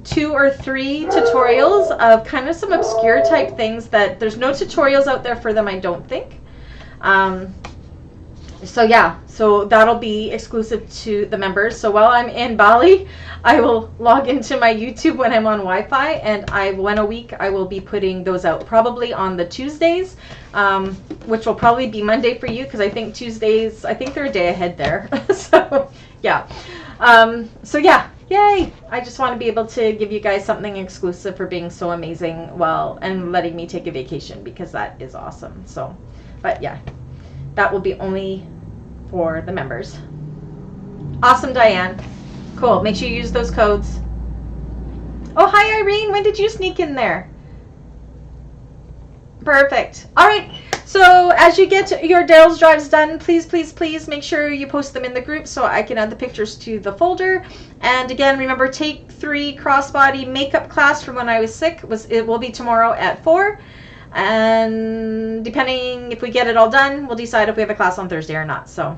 2 or 3 tutorials of kind of some obscure type things that there's no tutorials out there for them, I don't think. So yeah, so that'll be exclusive to the members. So while I'm in Bali, I will log into my YouTube when I'm on Wi-Fi, and when a week I will be putting those out, probably on the Tuesdays, which will probably be Monday for you, because I think Tuesdays, I think they're a day ahead there. So yeah, so yeah. Yay! I just want to be able to give you guys something exclusive for being so amazing and letting me take a vacation, because that is awesome. So, but yeah, that will be only for the members. Awesome, Diane. Cool. Make sure you use those codes. Oh, hi, Irene. When did you sneak in there? Perfect. All right. So as you get your Daryl's drives done, please, please, please make sure you post them in the group so I can add the pictures to the folder. And again, remember, Take 3 crossbody makeup class from when I was sick. It will be tomorrow at 4. And depending if we get it all done, we'll decide if we have a class on Thursday or not. So,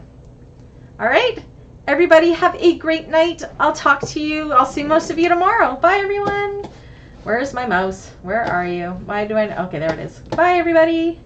all right. Everybody have a great night. I'll talk to you. I'll see most of you tomorrow. Bye, everyone. Where's my mouse? Where are you? Why do I... Okay, there it is. Bye, everybody.